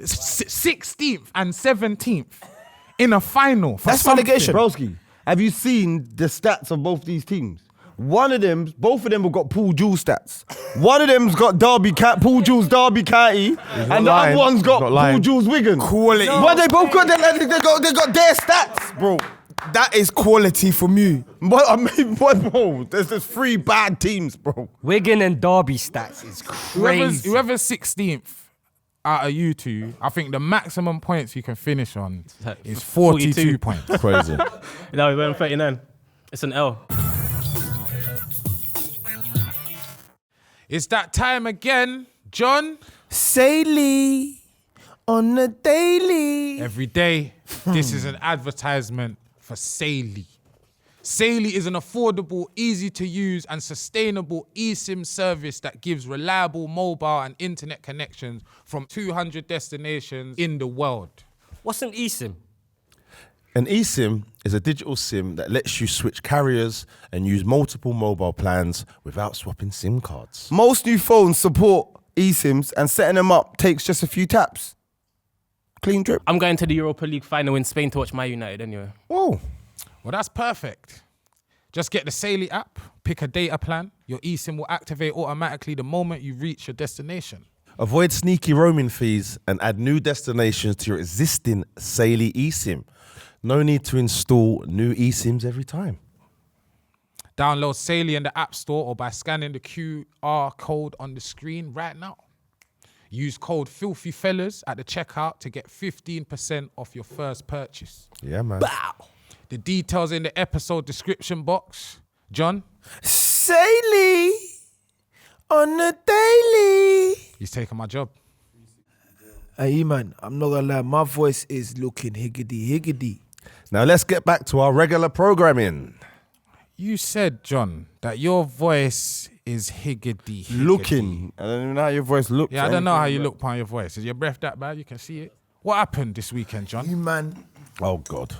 16th and 17th in a final. That's relegation. Broski, have you seen the stats of both these teams? Both of them have got Paul Jules stats. One of them's got Paul Jules Derby County, and the other one's got Paul Jules Wigan. Quality. But they both got they got their stats, bro. That is quality from you. But I mean, bro, there's just 3 bad teams, bro. Wigan and Derby stats is crazy. Whoever's 16th out of you two, I think the maximum points you can finish on is 42 points. Crazy. No, we went on 39. It's an L. It's that time again, John. Saily on the daily. Every day, this is an advertisement for Saily. Saily is an affordable, easy to use and sustainable eSIM service that gives reliable mobile and internet connections from 200 destinations in the world. What's an eSIM? An eSIM is a digital SIM that lets you switch carriers and use multiple mobile plans without swapping SIM cards. Most new phones support eSIMs, and setting them up takes just a few taps. Clean drip. I'm going to the Europa League final in Spain to watch Man United anyway. Whoa. Well, that's perfect. Just get the Saily app, pick a data plan. Your eSIM will activate automatically the moment you reach your destination. Avoid sneaky roaming fees and add new destinations to your existing Saily eSIM. No need to install new eSIMs every time. Download Saily in the App Store or by scanning the QR code on the screen right now. Use code FILTHYFELLAS at the checkout to get 15% off your first purchase. Yeah, man. Bow. The details in the episode description box. John? Saily on the daily. He's taking my job. Hey, man, I'm not gonna lie, my voice is looking higgity. Now let's get back to our regular programming. You said, John, that your voice is higgity. Looking. I don't even know how your voice looks. Yeah, I don't know how you look upon your voice. Is your breath that bad? You can see it. What happened this weekend, John? Hey, man. Oh, God.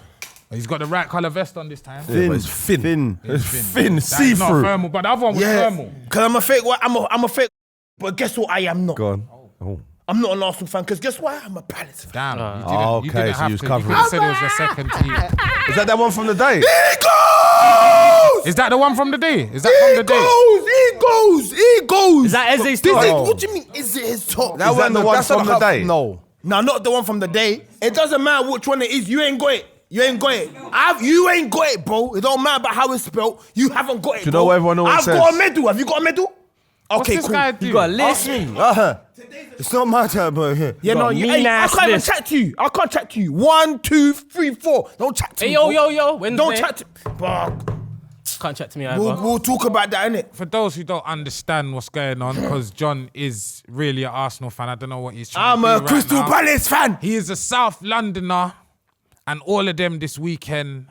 He's got the right colour vest on this time. Thin. It's thin. It's thin. That's See-through. not thermal, but the other one was thermal. Because I'm a fake, I'm a fake, but guess what I am not? Go on. Oh. I'm not an Arsenal fan, because guess why? I'm a Palace fan. Damn. You okay, didn't so have you was to. covering. You could have said it was your second team. Is that one from the day? Is that the one from the day? Is that from the day? He goes. Is that Eze's This top? is- What do you mean, is it his top? Is that the one That's from not the day? No, not the one from the day. It doesn't matter which one it is. You ain't got it. You ain't got it. You ain't got it, bro. It don't matter about how it's spelled. You haven't got it, Do you bro. know what everyone always I've says? got a medal. Have you got a medal? What's Okay, this cool. guy do? You got a list? It's not my time, but here. Yeah, no, got you. mean Hey, I ass can't even list. chat to you. I can't chat to you. 1, 2, 3, 4. Don't chat to Hey, me. yo, bro. yo, yo. Wednesday. Don't chat to. Bro, Can't chat to me either. we'll talk about that, innit? For those who don't understand what's going on, because John is really an Arsenal fan, I don't know what he's trying I'm to do a right Crystal now. Palace fan. He is a South Londoner, and all of them this weekend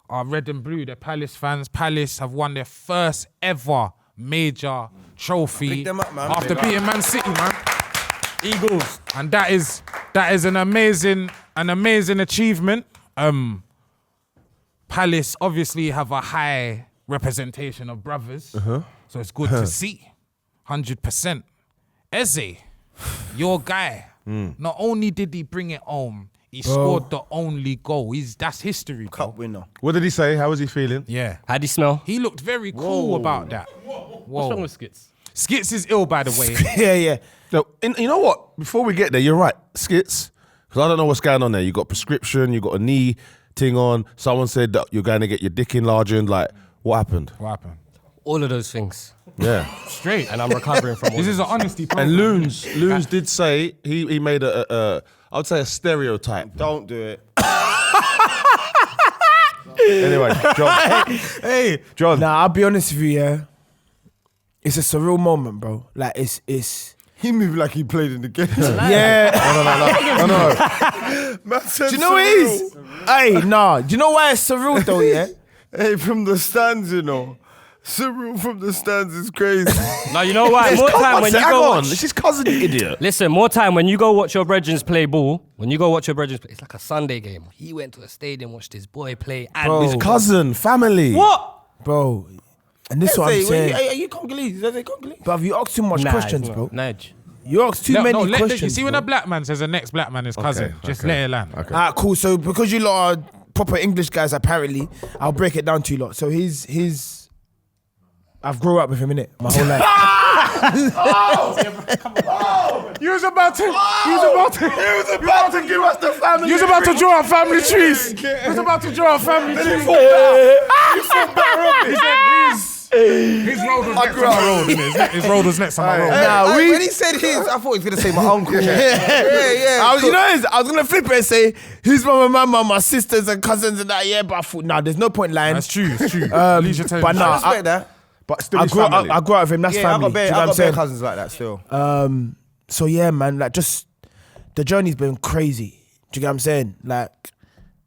are red and blue. They're Palace fans. Palace have won their first ever major trophy Pick them up, man. after Pick beating Man City, man. Eagles. And that is an amazing achievement. Palace obviously have a high representation of brothers, so it's good to see. 100%. Eze, your guy. Not only did he bring it home, he scored the only goal. That's history, bro. Cup winner. What did he say? How was he feeling? Yeah. How'd he smell? He looked very cool about that. What's wrong with Skits? Skits is ill, by the way. Yeah. No, you know what? Before we get there, you're right. Skits, because I don't know what's going on there. You got prescription, you got a knee thing on. Someone said that you're going to get your dick enlarged. Like, what happened? What happened? All of those things. Yeah. Straight. And I'm recovering from all This of is it. an honesty program. And Loons did say he made I would say a stereotype. Don't do it. Anyway, John. Hey, John. Nah, I'll be honest with you, yeah. It's a surreal moment, bro. Like, it's... He moved like he played in the game. Yeah. No. Do you know what it is? Hey, nah. Do you know why it's surreal, though, yeah? Hey, from the stands, you know. Surreal from the stands is crazy. No, you know why? More time when you go watch. It's his cousin, you idiot. Listen, more time when you go watch your brethren play ball. When you go watch your brethren play, it's like a Sunday game. He went to a stadium, watched his boy play, and Bro. His cousin, family. what? Bro. And this is what I'm saying. Are you Congolese? Are they Congolese? But have you asked too much Nah, questions, it's bro? not. Nudge. You asked too many You questions. see when a black man says the next black man is cousin, just let it land. Okay. Alright, cool. So because you lot are proper English guys, apparently, I'll break it down to you lot. So he's I've grown up with him, innit? My whole life. You was about to give us the family. You was about to draw a family trees. You was about to draw a family trees. His road was next on my road, innit? His road was next on my road. When he said his, I thought he was gonna say my uncle. I was gonna flip it and say his mama, my sisters and cousins and that. Yeah, but I thought, nah, there's no point lying. That's true. It's true. At least you're telling but the nah, truth. I respect that. But still, I his grew family. up with him. That's Yeah, family. I got Do you know what I'm bare saying? cousins like that still. So yeah, man, like just the journey's been crazy. Do you get what I'm saying? Like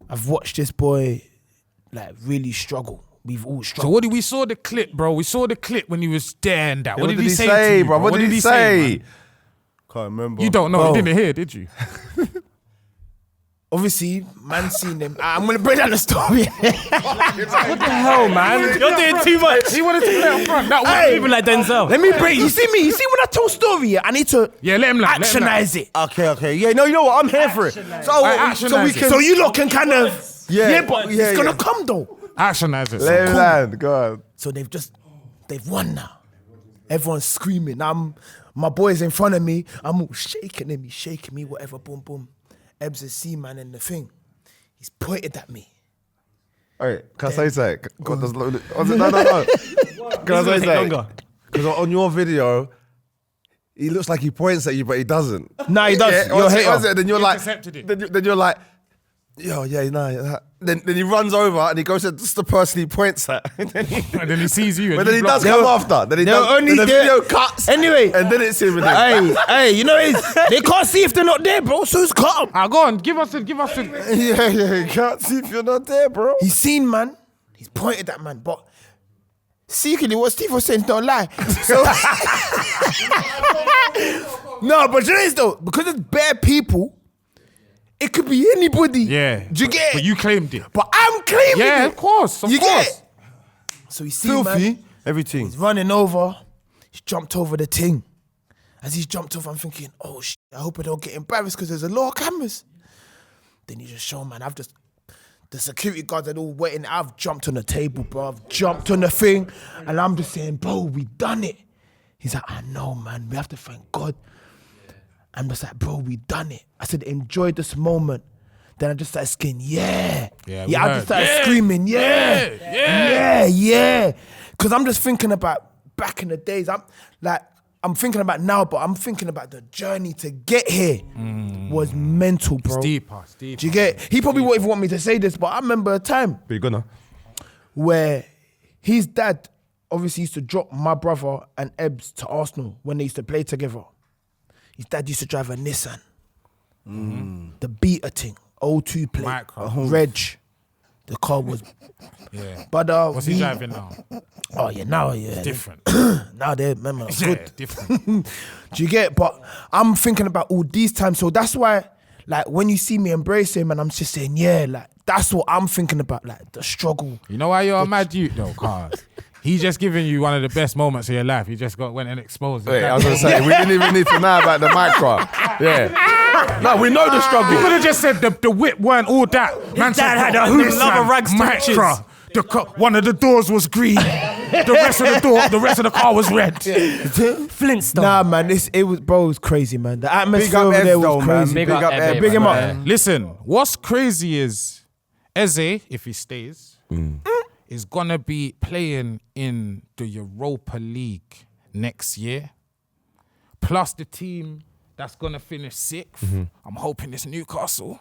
I've watched this boy like really struggle. We've all So struggled. we saw the clip, bro. We saw the clip when he was there and that. Yeah, What did he say to you, bro? What did he say? man? Can't remember. You don't know. Bro. You didn't hear, did you? Obviously, man seen him. I'm gonna break down the story. What the hell, man? You're doing too much. He wanted to play up front. That Hey. People like Denzel. Let me break. You see me? You see when I tell story, I need to Yeah, let him land. let him land. actionize it. Okay. Yeah, no, you know what? I'm here for it. So we actionize can. So you lot can kind of Yeah, but yeah, it's gonna yeah. come though. Actionize it. Let him son. land. Go on. So they've won now. Everyone's screaming. My boy's in front of me. I'm all shaking him. He's shaking me. Whatever. Boom, boom. Ebbs is C-man in the thing. He's pointed at me. Wait, can I say something? No. Can I say something? Because on your video, he looks like he points at you, but he doesn't. Nah, he does. You're a hater. Then you're He like, intercepted it. then you're like, yo, yeah, no. Then he runs over and he goes to just the person he points at. And then he, And then he sees you. but then he does come after. Then he they'll does. only Then the get- video cuts. Anyway. And then it's him. And then, Hey, you know they can't see if they're not there, bro. So it's cut 'em. Go on. Give us the. yeah, you can't see if you're not there, bro. He's seen man. He's pointed at man, but secretly what Steve was saying is not a lie. So no, but you know this though, because it's bare people, it could be anybody. Yeah. Do you get it? But you claimed it. But I'm claiming Yeah, it. of course. Of You course. get it? So he's seen man. Everything. He's running over. He's jumped over the thing. As he's jumped over, I'm thinking, oh shit, I hope I don't get embarrassed because there's a lot of cameras. Then he just show, man, the security guards are all waiting. I've jumped on the table, bro. I've jumped on the thing. And I'm just saying, bro, we done it. He's like, I know, man. We have to thank God. I'm just like, bro, we done it. I said, enjoy this moment. Then I just started screaming, yeah. Yeah, I we just heard. started Yeah. screaming, yeah. Because I'm just thinking about back in the days. I'm thinking about now, but I'm thinking about the journey to get here was mental, bro. It's deeper. Do you get it? He probably won't even want me to say this, but I remember a time But you're gonna. where his dad obviously used to drop my brother and Ebbs to Arsenal when they used to play together. His dad used to drive a Nissan. The Beta thing, 02 plate, Micro. Reg. The car was, Yeah. but What's he driving now? Oh yeah, now yeah, Different. now they're man, Yeah, good. different. Do you get it? But I'm thinking about all these times, so that's why, like, when you see me embrace him, and I'm just saying, yeah, like that's what I'm thinking about, like the struggle. You know why you're a mad youth though, cause he's just giving you one of the best moments of your life. You just went and exposed it. Wait, I was gonna say we didn't even need to know about the micro. Yeah. No, we know the You struggle. could have just said the whip weren't all that. Man dad said, had a "Oh, hoop, this love man, of rags to Micra. One of the doors was green. The rest of the car was red. Flintstone. Nah, man, it was crazy, man. The Big atmosphere up over Eze there was though, man. crazy. Big up Eze, big him up. man. Listen, what's crazy is Eze, if he stays, is gonna be playing in the Europa League next year. Plus the team that's gonna finish 6th. I'm hoping it's Newcastle.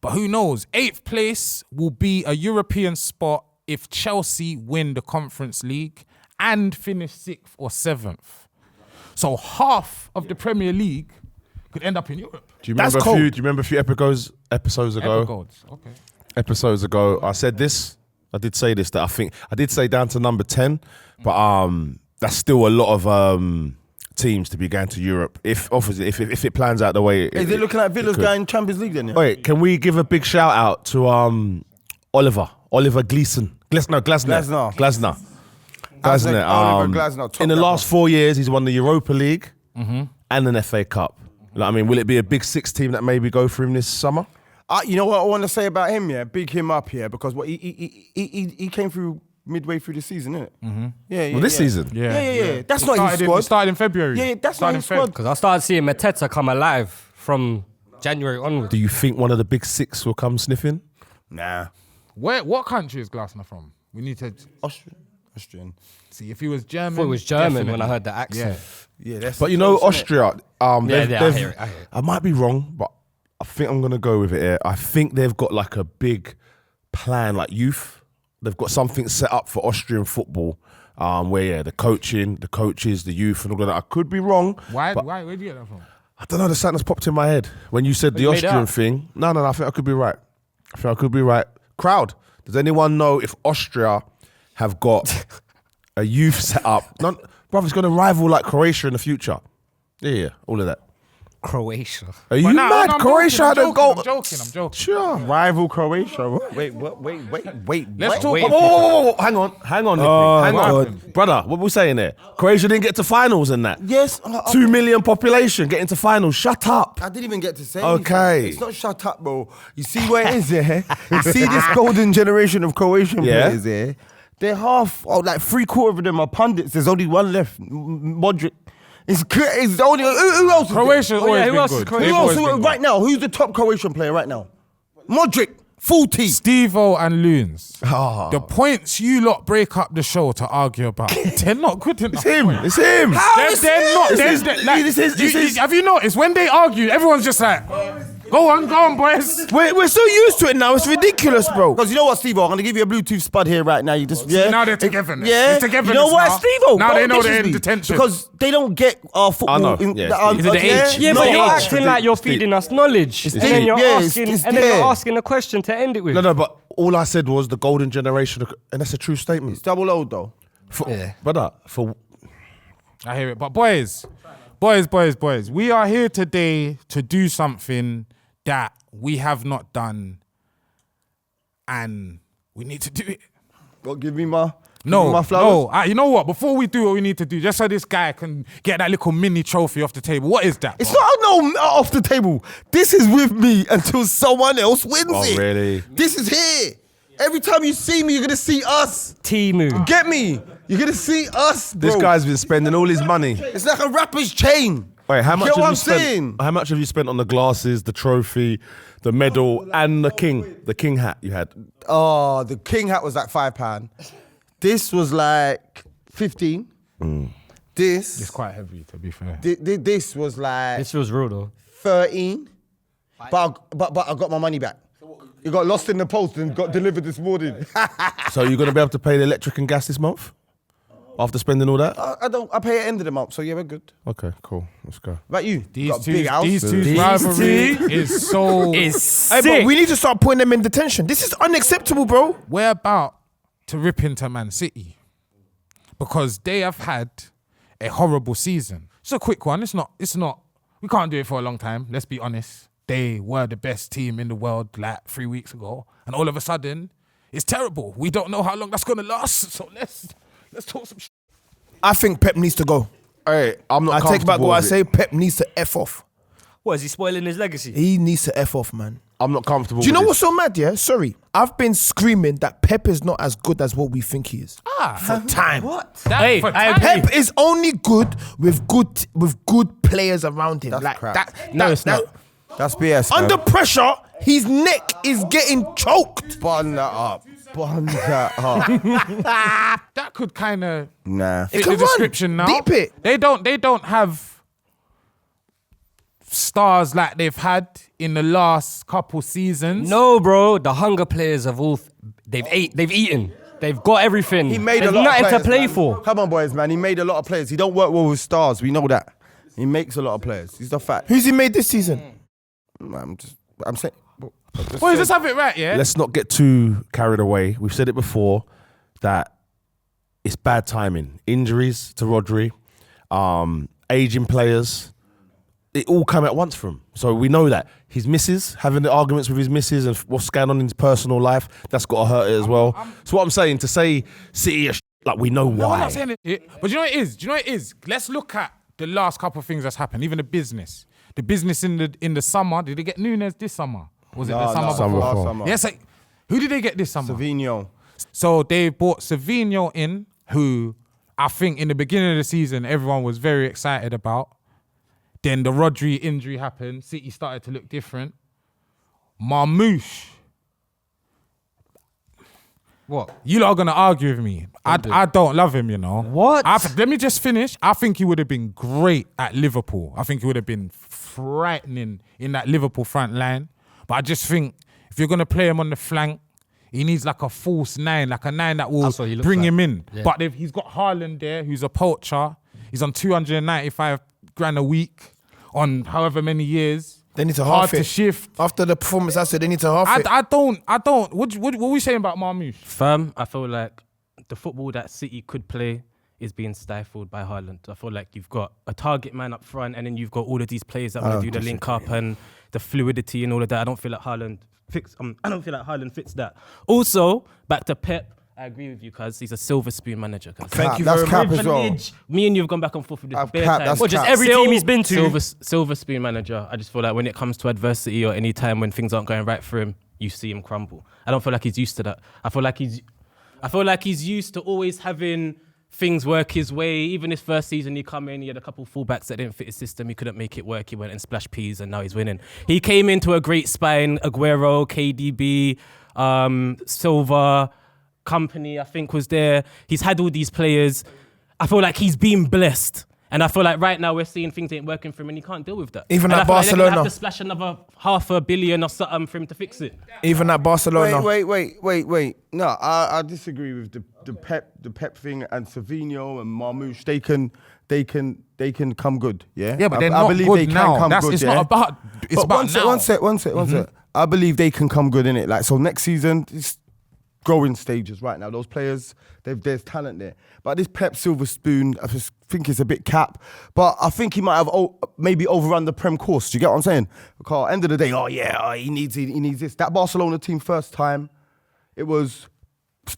But who knows? 8th place will be a European spot if Chelsea win the Conference League and finish 6th or 7th. So half of the Premier League could end up in Europe. Do you That's remember cold. Do you remember a few episodes ago? Goals. Okay. Episodes ago, I said this. I did say this that I did say down to number 10, but that's still a lot of teams to be going to Europe if it plans out the way. Is it looking like Villa's could. going Champions League then? Yeah? Wait, can we give a big shout out to Oliver Gleeson? Glasner. Oliver Glasner, top In the level. last 4 years, he's won the Europa League and an FA Cup. Like, I mean, will it be a big six team that maybe go for him this summer? You know what I want to say about him, yeah? Big him up here because what he came through midway through the season, innit? Mm-hmm. Yeah. Well, this season? Yeah. That's not his It squad. started in February. Yeah, that's not his squad. Because I started seeing Mateta come alive from January onwards. Do you think one of the big six will come sniffing? Nah. What country is Glasner from? We need to Austrian. see if he was German. I thought it was German when definitely. I heard the accent. Yeah. Yeah, that's. But you know, close, innit? Austria, I they've- hear it. I might be wrong, but I think I'm going to go with it here. I think they've got like a big plan, like youth. They've got something set up for Austrian football where, the coaching, the coaches, the youth and all of that. I could be wrong. Why? but Where do you get that from? I don't know, there's something that's popped in my head. When you said the you made it Austrian up? thing, no, I think I could be right. Crowd, does anyone know if Austria have got a youth set up? Bruv, it's going to rival like Croatia in the future. Yeah, all of that. Croatia. Are you mad? Croatia had a goal. I'm joking. Sure. Rival Croatia. Wait. Let's talk Wait. about Whoa, hang on, hang on, hang God. on. Brother, what we saying there? Croatia didn't get to finals and that. Yes. 2 million population getting to finals. Shut up. I didn't even get to say Okay. anything. It's not shut up, bro. You see where it is, yeah? You see this golden generation of Croatian Yeah. players, yeah? They're half, like 3/4 of them are pundits. There's only one left, Modric. It's the only, who else is there? Croatia's always who been else is good. Croatia? They've Who else? always been good. Right now, who's the top Croatian player right now? Modric, full team. Steve-O and Loons. The points you lot break up the show to argue about, they're not good enough. It's him. They're not. Have you noticed when they argue, everyone's just like, go on, boys. We're so used to it now. It's ridiculous, bro. Because you know what, Steve-O? I'm gonna give you a Bluetooth spud here right now. You just Now they're togetherness. Yeah. It's togetherness You know what, now. Steve-O? Now they know Don't they're diss in me. detention. Because they don't get football. I know. In, Yeah, Is it the age? Yeah, No, but you're it's- acting like you're feeding us knowledge. And then you're asking a question to end it with. No, but all I said was the golden generation, and that's a true statement. It's double O though. Brother, for I hear it. But boys, we are here today to do something that we have not done, and we need to do it. What, give me my No, flowers? no. You know what? Before we do what we need to do, just so this guy can get that little mini trophy off the table. What is that? It's bro? not off the table. This is with me until someone else wins Oh, it. really? This is here. Every time you see me, you're gonna see us. Timu. Get me? You're gonna see us, bro. this guy's been spending all his money. It's like a rapper's chain. Wait, how much Get have what you I'm spent? saying? How much have you spent on the glasses, the trophy, the medal, and the king hat you had? Oh, the king hat was like £5. This was like 15. This, It's quite heavy, to be fair. this was like This feels real though. 13. But I got my money back. It got lost in the post and got delivered this morning. So you're gonna be able to pay the electric and gas this month after spending all that? I pay at the end of the month, so yeah, we're good. Okay, cool. Let's go. What about you? These Got a big house. two's rivalry is so. Hey, but we need to start putting them in detention. This is unacceptable, bro. We're about to rip into Man City because they have had a horrible season. It's a quick one. It's not. We can't do it for a long time. Let's be honest. They were the best team in the world like 3 weeks ago, and all of a sudden, it's terrible. We don't know how long that's gonna last. So let's talk some. I think Pep needs to go. Hey, I'm not. I take back comfortable what I with it. say. Pep needs to F off. What, is he spoiling his legacy? He needs to F off, man. I'm not comfortable. Do you know with what's so mad, yeah? Sorry. I've been screaming that Pep is not as good as what we think he is. For time. What? Hey, I agree. Pep is only good with good players around him. That's like crap. that. No, it's not. That's BS. Under pressure, his neck is getting choked. Bun that up. That could kind of Nah. fit Come the on, description now. deep it. They don't have stars like they've had in the last couple seasons. No, bro. The hunger players have all. They've eaten. They've got everything. He made There's a lot nothing of players, to play man. for. Come on, boys, man. He made a lot of players. He don't work well with stars. We know that. He makes a lot of players. He's the fact. Who's he made this season? I'm saying. Boys, let's have it right, yeah? Let's not get too carried away. We've said it before that it's bad timing. Injuries to Rodri, aging players, it all come at once for him. So we know that. His missus, having the arguments with his missus and what's going on in his personal life, that's got to hurt it as well. So what I'm saying, to say City are like we know No, I'm why. not saying it. But do you know what it is? Let's look at the last couple of things that's happened, even the business in the summer. Did they get Nunes this summer? Was it the summer before? Last summer. Yes, like, who did they get this summer? Savinho. So they brought Savinho in, who I think in the beginning of the season everyone was very excited about. Then the Rodri injury happened. City started to look different. Marmoush. What? You lot are gonna argue with me. I don't love him, you know. What? Let me just finish. I think he would have been great at Liverpool. I think he would have been frightening in that Liverpool front line. But I just think if you're gonna play him on the flank, he needs like a false 9, like a 9 that will That's what he looks bring like. him in. Yeah. But he's got Haaland there, who's a poacher. He's on 295 grand a week on however many years. They need to Hard half to it. shift. After the performance, I said they need to half it. I don't. What are we saying about Marmoush? Firm, I feel like the football that City could play is being stifled by Haaland. I feel like you've got a target man up front, and then you've got all of these players that want to do the link up and the fluidity and all of that. I don't feel like Haaland fits that. Also, back to Pep. I agree with you, cuz he's a silver spoon manager. Thank you That's very cap much. as well. Privilege. Me and you have gone back and forth with this I've bare cap, time. that's Well, just cap. every team he's been to. Silver spoon manager. I just feel like when it comes to adversity or any time when things aren't going right for him, you see him crumble. I don't feel like he's used to that. I feel like he's used to always having things work his way. Even his first season, he come in, he had a couple fullbacks that didn't fit his system. He couldn't make it work. He went and splashed peas, and now he's winning. He came into a great spine. Aguero, KDB, Silva, Company, I think, was there. He's had all these players. I feel like he's been blessed. And I feel like right now we're seeing things ain't working for him and he can't deal with that. Even and at I feel like they're Barcelona. gonna have to splash another $500 million or something for him to fix it. Even at Barcelona. Wait. No, I disagree with the Pep thing and Savinho and Marmoush. They can come good. Yeah. Yeah, but they're I not believe good they can now. come good. It's yeah? not about. It's But about now. one sec. I believe they can come good in it. Like, so next season, it's growing stages right now. Those players, there's talent there. But this Pep Silver Spoon, I just think it's a bit cap. But I think he might have maybe overrun the Prem course. Do you get what I'm saying? Because end of the day, he needs this. That Barcelona team first time, it was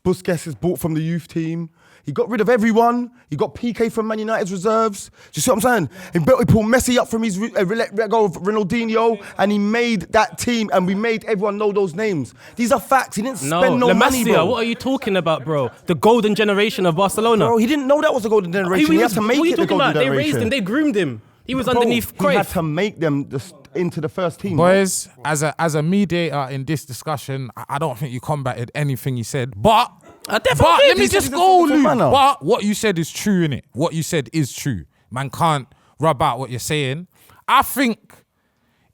Busquets is bought from the youth team. He got rid of everyone. He got PK from Man United's reserves. Do you see what I'm saying? He pulled Messi up from his let go of Ronaldinho, and he made that team, and we made everyone know those names. These are facts. He didn't spend no La money, Masia, bro. what are you talking about, bro? The golden generation of Barcelona. Bro, he didn't know that was the golden generation. He had to make what are you it the talking golden about? They generation. raised him, they groomed him. He was Bro, underneath he had Cruyff. to make them into the first team. Boys, as a mediator in this discussion, I don't think you combated anything you said. But definitely let me He said just he's a go, different Luke. manner. But what you said is true, innit? What you said is true. Man can't rub out what you're saying. I think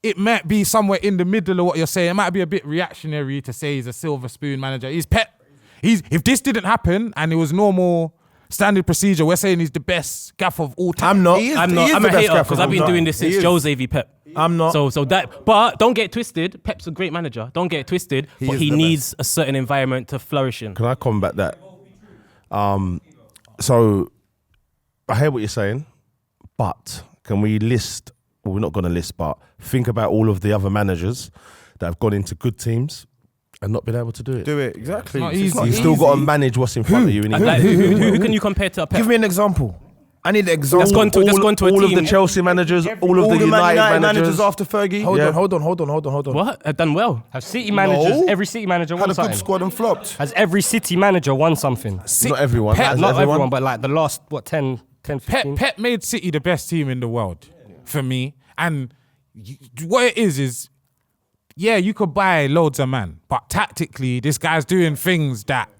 it might be somewhere in the middle of what you're saying. It might be a bit reactionary to say he's a silver spoon manager. He's Pep. If this didn't happen and it was normal standard procedure, we're saying he's the best gaff of all time. I'm not. I'm a hater because I've been doing this since Jose v Pep. I'm not. So that, but don't get it twisted. Pep's a great manager. Don't get it twisted. But is he the needs a certain environment to flourish in. Can I combat that? So I hear what you're saying, but can we list? Well, we're not going to list, but think about all of the other managers that have gone into good teams and not been able to do it. Do it, exactly. not It's easy. not You still got to manage what's in front of you. Like, who can you compare to a Pep? Give me an example. I need an example. That's gone to a all of team. the Chelsea managers, all of All the the Man United managers managers. after Fergie. Hold Yeah. on. What? Have done well. Have City managers, No. every City manager Had won a good something? squad and flopped. Has every City manager won something? Not everyone. Pep- Has Not everyone? everyone, but like the last, 10, 15? Pep made City the best team in the world for me. And what it is, yeah, you could buy loads of man, but tactically, this guy's doing things that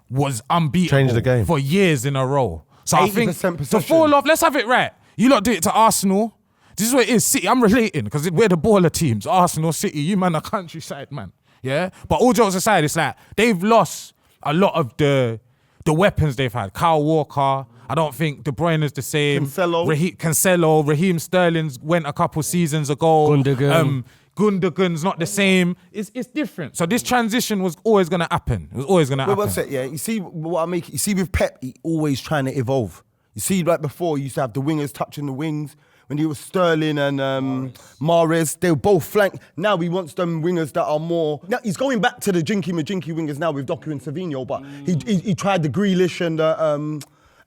was unbeatable Changed the game. for years in a row. So I 80% think to possession. fall off, let's have it right. You lot do it to Arsenal. This is what it is. City, I'm relating because we're the baller teams. Arsenal, City, you man are countryside, man. Yeah? But all jokes aside, it's like they've lost a lot of the weapons they've had. Kyle Walker, I don't think De Bruyne is the same. Cancelo. Raheem Sterling's went a couple seasons ago. Gundogan. Gundogan's not the same. It's different. So this transition was always going to happen. It was always going to Wait happen. one sec, yeah. You see what I make? You see with Pep, he always trying to evolve. You see, like before, he used to have the wingers touching the wings. When he was Sterling and Mahrez, they were both flank. Now he wants them wingers that are more. Now he's going back to the jinky majinky wingers now with Doku and Savinho, but he tried the Grealish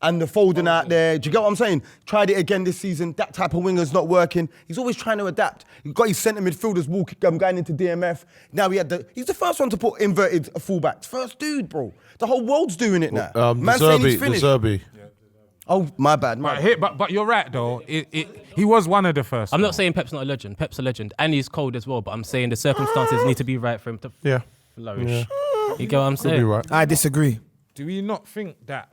and the Foden out there. Do you get what I'm saying? Tried it again this season. That type of winger's not working. He's always trying to adapt. He's got his centre midfielders going into DMF. Now he's the first one to put inverted fullbacks. First dude, bro. The whole world's doing it now. Man saying he's finished. Zerbi. Oh, my bad. But you're right though. He was one of the first. I'm not saying Pep's not a legend. Pep's a legend, and he's cold as well. But I'm saying the circumstances need to be right for him to flourish. Yeah. You get what I'm saying? Could be right. I disagree. Do we not think that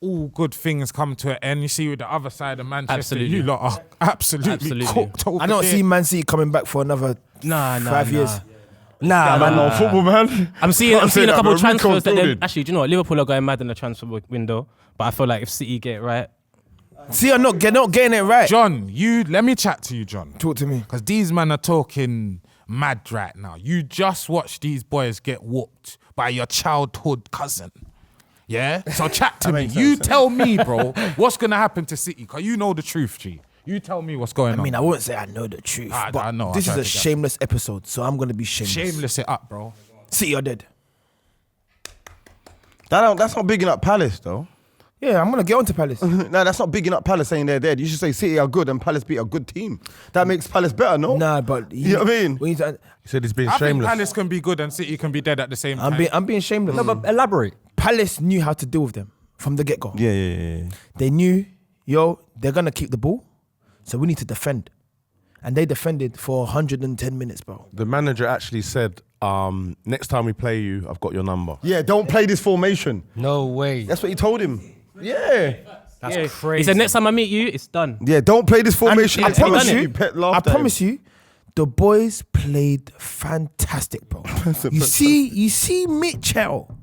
all good things come to an end? You see with the other side of Manchester, Absolutely. you lot are absolutely cooked over I don't there. see Man City coming back for another 5 years. Nah, man, no football, man. I'm seeing a couple of transfers that building. actually, do you know what? Liverpool are going mad in the transfer window, but I feel like if City get it right, See, I'm not getting it right. John, let me chat to you, John. Talk to me. Because these men are talking mad right now. You just watch these boys get whooped by your childhood cousin. Yeah? So chat to me. You tell me, bro, what's going to happen to City? Because you know the truth, G. You tell me what's going on. I mean, I won't say I know the truth, but I know. this I is tried a to get- shameless episode, so I'm going to be shameless. Shameless it up, bro. City are dead. That's not bigging up Palace, though. Yeah, I'm going to get on to Palace. No, that's not bigging up Palace saying they're dead. You should say City are good and Palace beat a good team. That makes Palace better, no? Nah, but... You know what I mean? When you He said he's being I think shameless. Palace can be good and City can be dead at the same time. I'm being shameless. No, but elaborate. Palace knew how to deal with them from the get-go. Yeah. They knew, they're going to keep the ball, so we need to defend. And they defended for 110 minutes, bro. The manager actually said, next time we play you, I've got your number. Yeah, don't play this formation. No way. That's what he told him. Yeah. That's crazy. he said next time I meet you, it's done. Yeah, don't play this formation. I promise you, I promise you, the boys played fantastic, bro. you see Mitchell.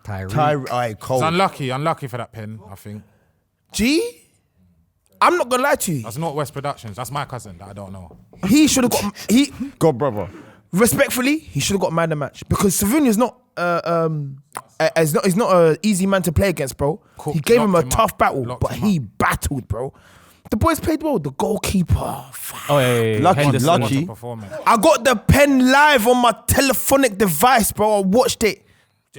Alright, Cole. It's unlucky for that pen, I think. G, I'm not gonna lie to you. That's not West Productions. That's my cousin that I don't know. He should have got. God, brother. Respectfully, he should have got man of the match because Savinia's not. He's not an easy man to play against, bro. Cooked, He gave him a locked him tough up, battle, locked but him he battled, bro. The boys played well. The goalkeeper. Oh yeah. Lucky, Henderson. lucky. What a performance. I got the pen live on my telephonic device, bro. I watched it.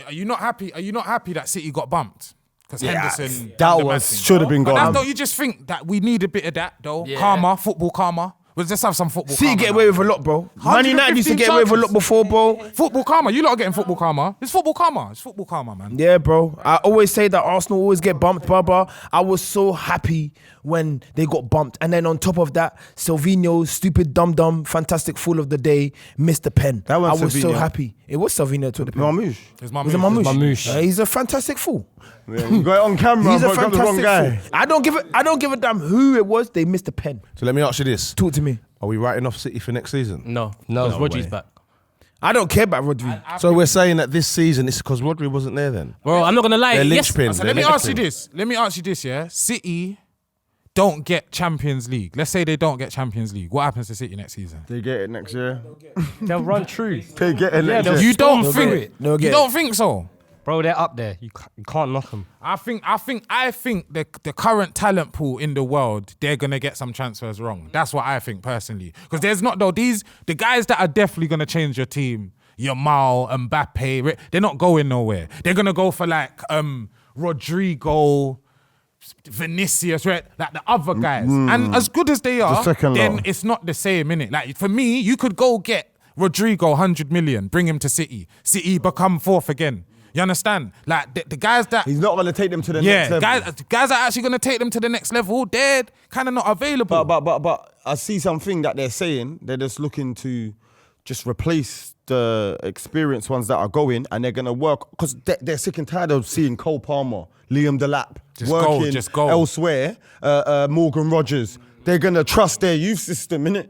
Are you not happy? Are you not happy that City got bumped? Because Henderson. That should have been But gone. don't you just think that we need a bit of that though? Yeah. Karma, football karma. Let's just have some football City karma. get now. away with a lot, bro. Man United used to get away with a lot before, bro. Football karma. You lot are getting football karma. It's football karma. It's football karma, man. Yeah, bro. I always say that Arsenal always get bumped, blah. I was so happy when they got bumped. And then on top of that, Silvino's stupid dum-dum, fantastic fool of the day, missed the pen. That was I was so Silvino. happy. It was Silvino to the pen. Marmouche. It's my It was a move. Mamouche. He's a fantastic fool. Yeah, you got it on camera, He's a but got the wrong fantastic guy. fool. I don't give a damn who it was. They missed the pen. So let me ask you this. Talk to me. Are we writing off City for next season? No, because Rodri's back. I don't care about Rodri. So we're saying that this season it's because Rodri wasn't there then? Bro, I'm not gonna lie. They're Yes, linchpin. So let me ask you this, yeah? City don't get Champions League. Let's say they don't get Champions League. What happens to City next season? They get it next year. They'll run through. They get it next they'll year. You don't They'll think get it. They'll get you it. don't think so? Bro, they're up there. You can't knock them. I think the current talent pool in the world, they're gonna get some transfers wrong. That's what I think personally. Because there's not though the guys that are definitely gonna change your team, Yamal, Mbappe, they're not going nowhere. They're gonna go for like Rodrigo, Vinicius, right? Like the other guys. And as good as they are, second then lot. it's not the same, innit? Like for me, you could go get Rodrigo 100 million, bring him to City. City become fourth again. You understand? Like the guys that He's not going to take them to the next level. guys are actually going to take them to the next level. They're kind of not available. But I see something that they're saying. They're just looking to just replace the experienced ones that are going, and they're going to work because they're sick and tired of seeing Cole Palmer, Liam Delap Just go. elsewhere. Morgan Rogers. They're going to trust their youth system, innit?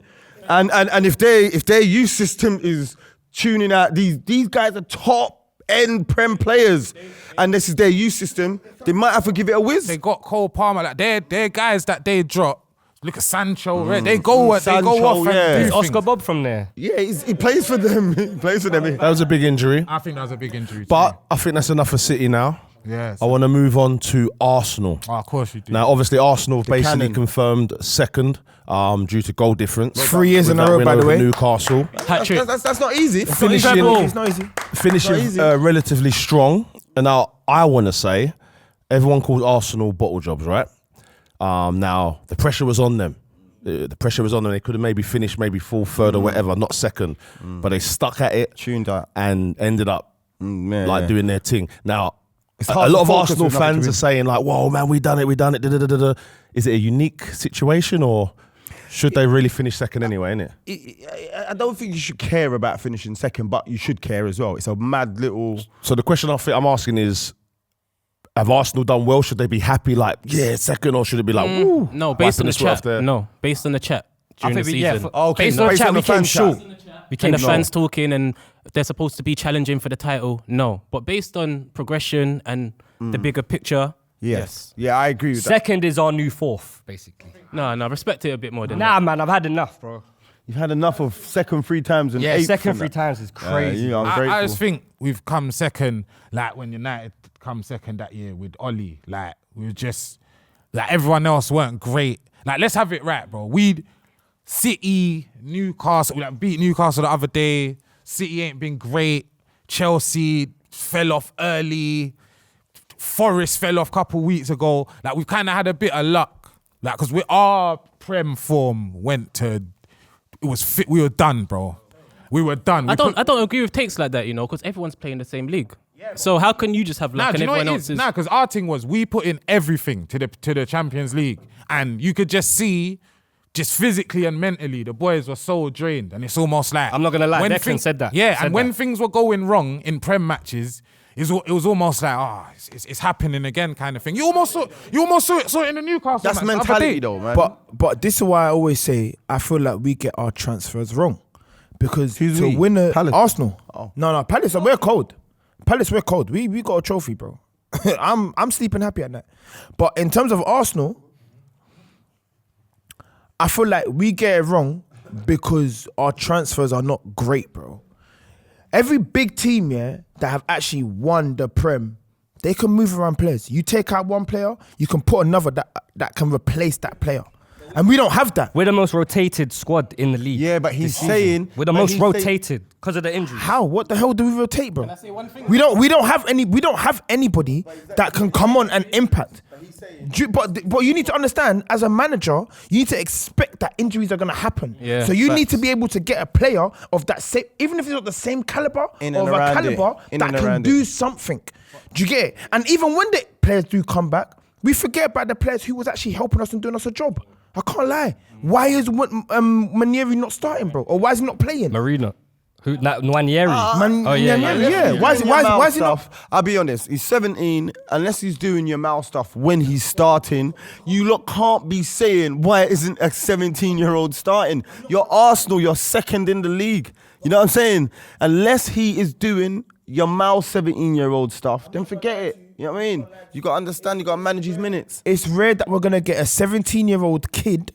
And if their youth system is tuning out these guys are top end Prem players, and this is their youth system, they might have to give it a whiz. They got Cole Palmer. Like they're guys that they drop. Look at Sancho. Right? They go off Sancho, and yeah. do Is Oscar things. Bob from there. Yeah, he plays for them. He plays for them. That was a big injury. I think that was a big injury. But I think that's enough for City now. yes. I want to move on to Arsenal. Oh, of course you do. Now, obviously, Arsenal have basically cannon. confirmed second due to goal difference. 3 years With in a that row, win by the over way. Newcastle. Hat trick. That's not easy. Finishing, It's not easy. finishing easy. relatively strong. And now I want to say everyone called Arsenal bottle jobs, right? Now, the pressure was on them. The pressure was on them. They could have maybe finished maybe fourth, third or whatever, not second. But they stuck at it. Tuned up. And ended up doing their thing. Now, It's a hard lot to of focus Arsenal with nothing to fans win. are saying like, whoa, man, we done it. Da-da-da-da-da. Is it a unique situation or should they really finish second anyway, innit? I don't think you should care about finishing second, but you should care as well. It's a mad little... So the question I'm asking is, have Arsenal done well? Should they be happy like, yeah, second, or should it be like, woo? No, based on the wiping the sweat off chat. there? No, based on the chat during the think season. based on the chat, we came short. We came And the short. fans talking and they're supposed to be challenging for the title. No. But based on progression and the bigger picture, Yes. Yeah, I agree with that. Second is our new fourth, basically. no, respect it a bit more than Nah, that. man, I've had enough, bro. You've had enough of second 3 times and Yeah, eighth second and 3 that. times is crazy. I'm I grateful. just think we've come second, like when United come second that year with Ollie. Like we were just, like everyone else weren't great. Like let's have it right, bro. City, Newcastle, we like beat Newcastle the other day. City ain't been great. Chelsea fell off early. Forest fell off a couple weeks ago. Like we've kind of had a bit of luck. Like because our Prem form went to, it was fit. We were done, bro. We were done. I don't agree with takes like that, you know, because everyone's playing the same league. So how can you just have luck Nah, do and you know what everyone it else is? is? Nah, because our thing was we put in everything to the Champions League, and you could just see, just physically and mentally, the boys were so drained, and it's almost like I'm not gonna lie, when Declan said that. Yeah, Said and when that. things were going wrong in Prem matches, it was almost like it's happening again, kind of thing. You almost saw it in the Newcastle. That's match the other mentality day. though, man. But this is why I always say I feel like we get our transfers wrong, because Who's to we? win a Palace? Arsenal. Oh. No, Palace. We're cold. Palace, we're cold. We got a trophy, bro. I'm sleeping happy at night. But in terms of Arsenal, I feel like we get it wrong because our transfers are not great, bro. Every big team, yeah, that have actually won the Prem, they can move around players. You take out one player, you can put another that can replace that player. And we don't have that. We're the most rotated squad in the league. Yeah, but he's saying... We're the but most he's saying- rotated because of the injuries. How? What the hell do we rotate, bro? We don't have anybody that can come on and impact. But you need to understand, as a manager, you need to expect that injuries are gonna happen. Yeah, so you need facts. to be able to get a player of that same, even if it's not the same caliber, In of and a around caliber it. In that and can around do it. something. Do you get it? And even when the players do come back, we forget about the players who was actually helping us and doing us a job. I can't lie. Why is Manieri not starting, bro? Or why is he not playing? Marina. Who? Nwaneri. Yeah. Why is he not? stuff, I'll be honest, he's 17, unless he's doing your mouth stuff when he's starting, you lot can't be saying, why isn't a 17-year-old starting? You're Arsenal, you're second in the league. You know what I'm saying? Unless he is doing your mouth 17-year-old stuff, then forget it. You know what I mean? You got to understand, you got to manage his minutes. It's rare that we're gonna get a 17-year-old kid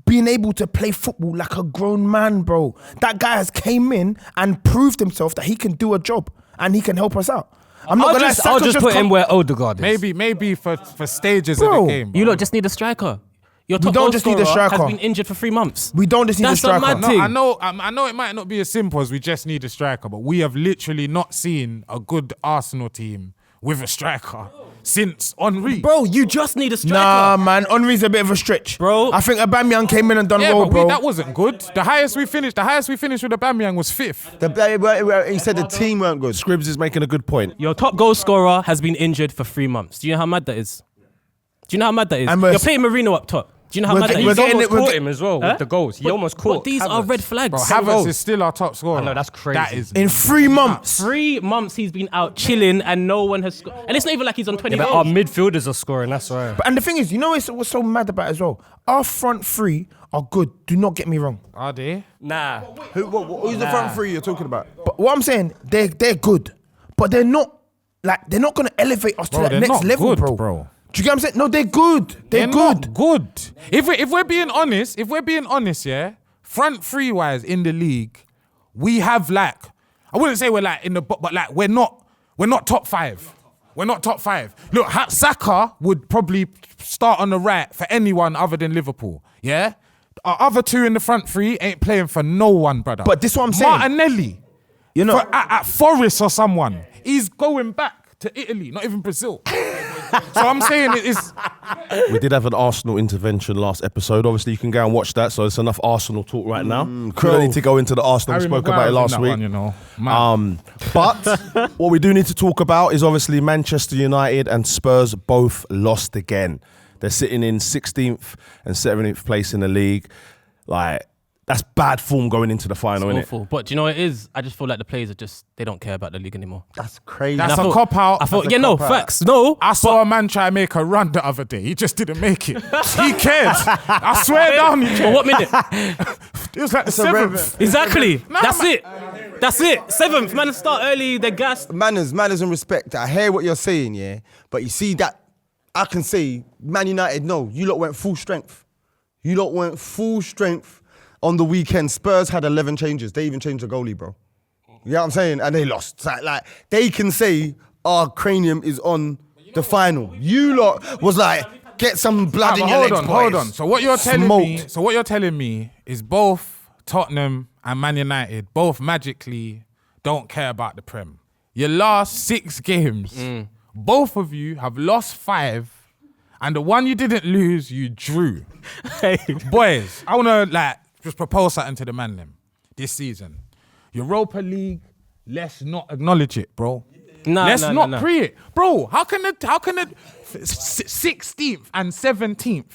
being able to play football like a grown man, bro. That guy has came in and proved himself that he can do a job and he can help us out. I'm not gonna. I'll just put him where Odegaard is. Maybe for stages Bro, of the game. You bro. lot just need a striker. Your top don't goal just need a scorer striker. has been injured for 3 months. We don't just need a That's striker. a mad No, thing. I know it might not be as simple as we just need a striker, but we have literally not seen a good Arsenal team with a striker since Henry. Bro, you just need a striker. Nah, man, Henry's a bit of a stretch, Bro. I think Aubameyang came in and done Yeah, well, but bro. that wasn't good. The highest we finished with Aubameyang was 5th. He said the team weren't good. Scribs is making a good point. Your top goal scorer has been injured for 3 months. Do you know how mad that is? And You're playing Marino up top. Do you know how We're mad that getting- is? we're He's getting almost it- we're caught get- him as well Huh? with the goals. He But- almost caught But these are Havertz. red flags. Bro, Seven Havertz goals. is still our top scorer. I know, that's crazy. That is in 3 months. 3 months he's been out chilling and no one has scored. And it's not even like he's on 20 Yeah, but our goals. midfielders are scoring, that's why. And the thing is, you know what's so mad about it as well? Our front three are good. Do not get me wrong. Are they? Nah. Who's the front three you're talking about? But what I'm saying, they're good, but they're not gonna elevate us to Bro, that they're next not level, good, bro. bro. Do you get what I'm saying? No, they're good. They're good. Not good. If we're being honest, yeah, front three wise in the league, we have I wouldn't say we're in the but we're not top 5. We're not top 5. Look, Saka would probably start on the right for anyone other than Liverpool. Yeah, our other 2 in the front 3 ain't playing for no one, brother. But this is what I'm saying. Martinelli, You know, at Forest or someone, he's going back to Italy, not even Brazil. So I'm saying it is. We did have an Arsenal intervention last episode. Obviously, you can go and watch that. So it's enough Arsenal talk right now. We don't need to go into the Arsenal. We Harry spoke Maguire about it was last in that week. one, you know. Man. But what we do need to talk about is obviously Manchester United and Spurs both lost again. They're sitting in 16th and 17th place in the league. Like, that's bad form going into the final, innit? Awful. But do you know what it is? I just feel like the players are they don't care about the league anymore. That's crazy. That's And I a thought- cop out. I thought, That's a no, cop out. facts. No. I saw a man try to make a run the other day. He just didn't make it. He cared. I swear down, he For cared. what minute? It was like the seventh. Exactly. Nah, That's man. it. That's it. 7th. Man, start early. They're gassed. Manners and respect. I hear what you're saying, yeah. But you see that, I can say, Man United, no, you lot went full strength. You lot went full strength on the weekend. Spurs had 11 changes. They even changed the goalie, bro. You know what I'm saying? And they lost. So, like, they can say our cranium is on the final. You lot was like, get some blood in your legs, Hold boys. on. So what you're Smoked. telling me is both Tottenham and Man United both magically don't care about the Prem. Your last 6 games, both of you have lost 5, and the one you didn't lose, you drew. Boys, I wanna just propose something to the man them this season. Europa League, let's not acknowledge it, bro. Let's not pre it. Bro, how can the 16th and 17th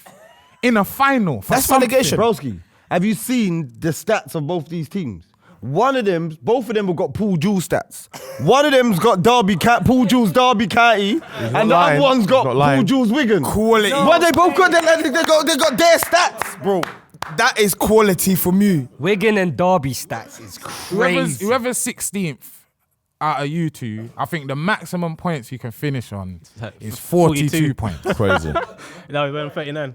in a final for That's something? relegation. Broski, have you seen the stats of both these teams? Both of them have got Paul Jules stats. One of them's got Paul Jules Derby County, and the lying. other one's got Not Paul lying. Jules Wigan. Quality. Well, they both got they got their stats, bro. That is quality from you. Wigan and Derby stats is crazy. Whoever's 16th out of you two, I think the maximum points you can finish on is 42 points. Crazy. No, we went on 39.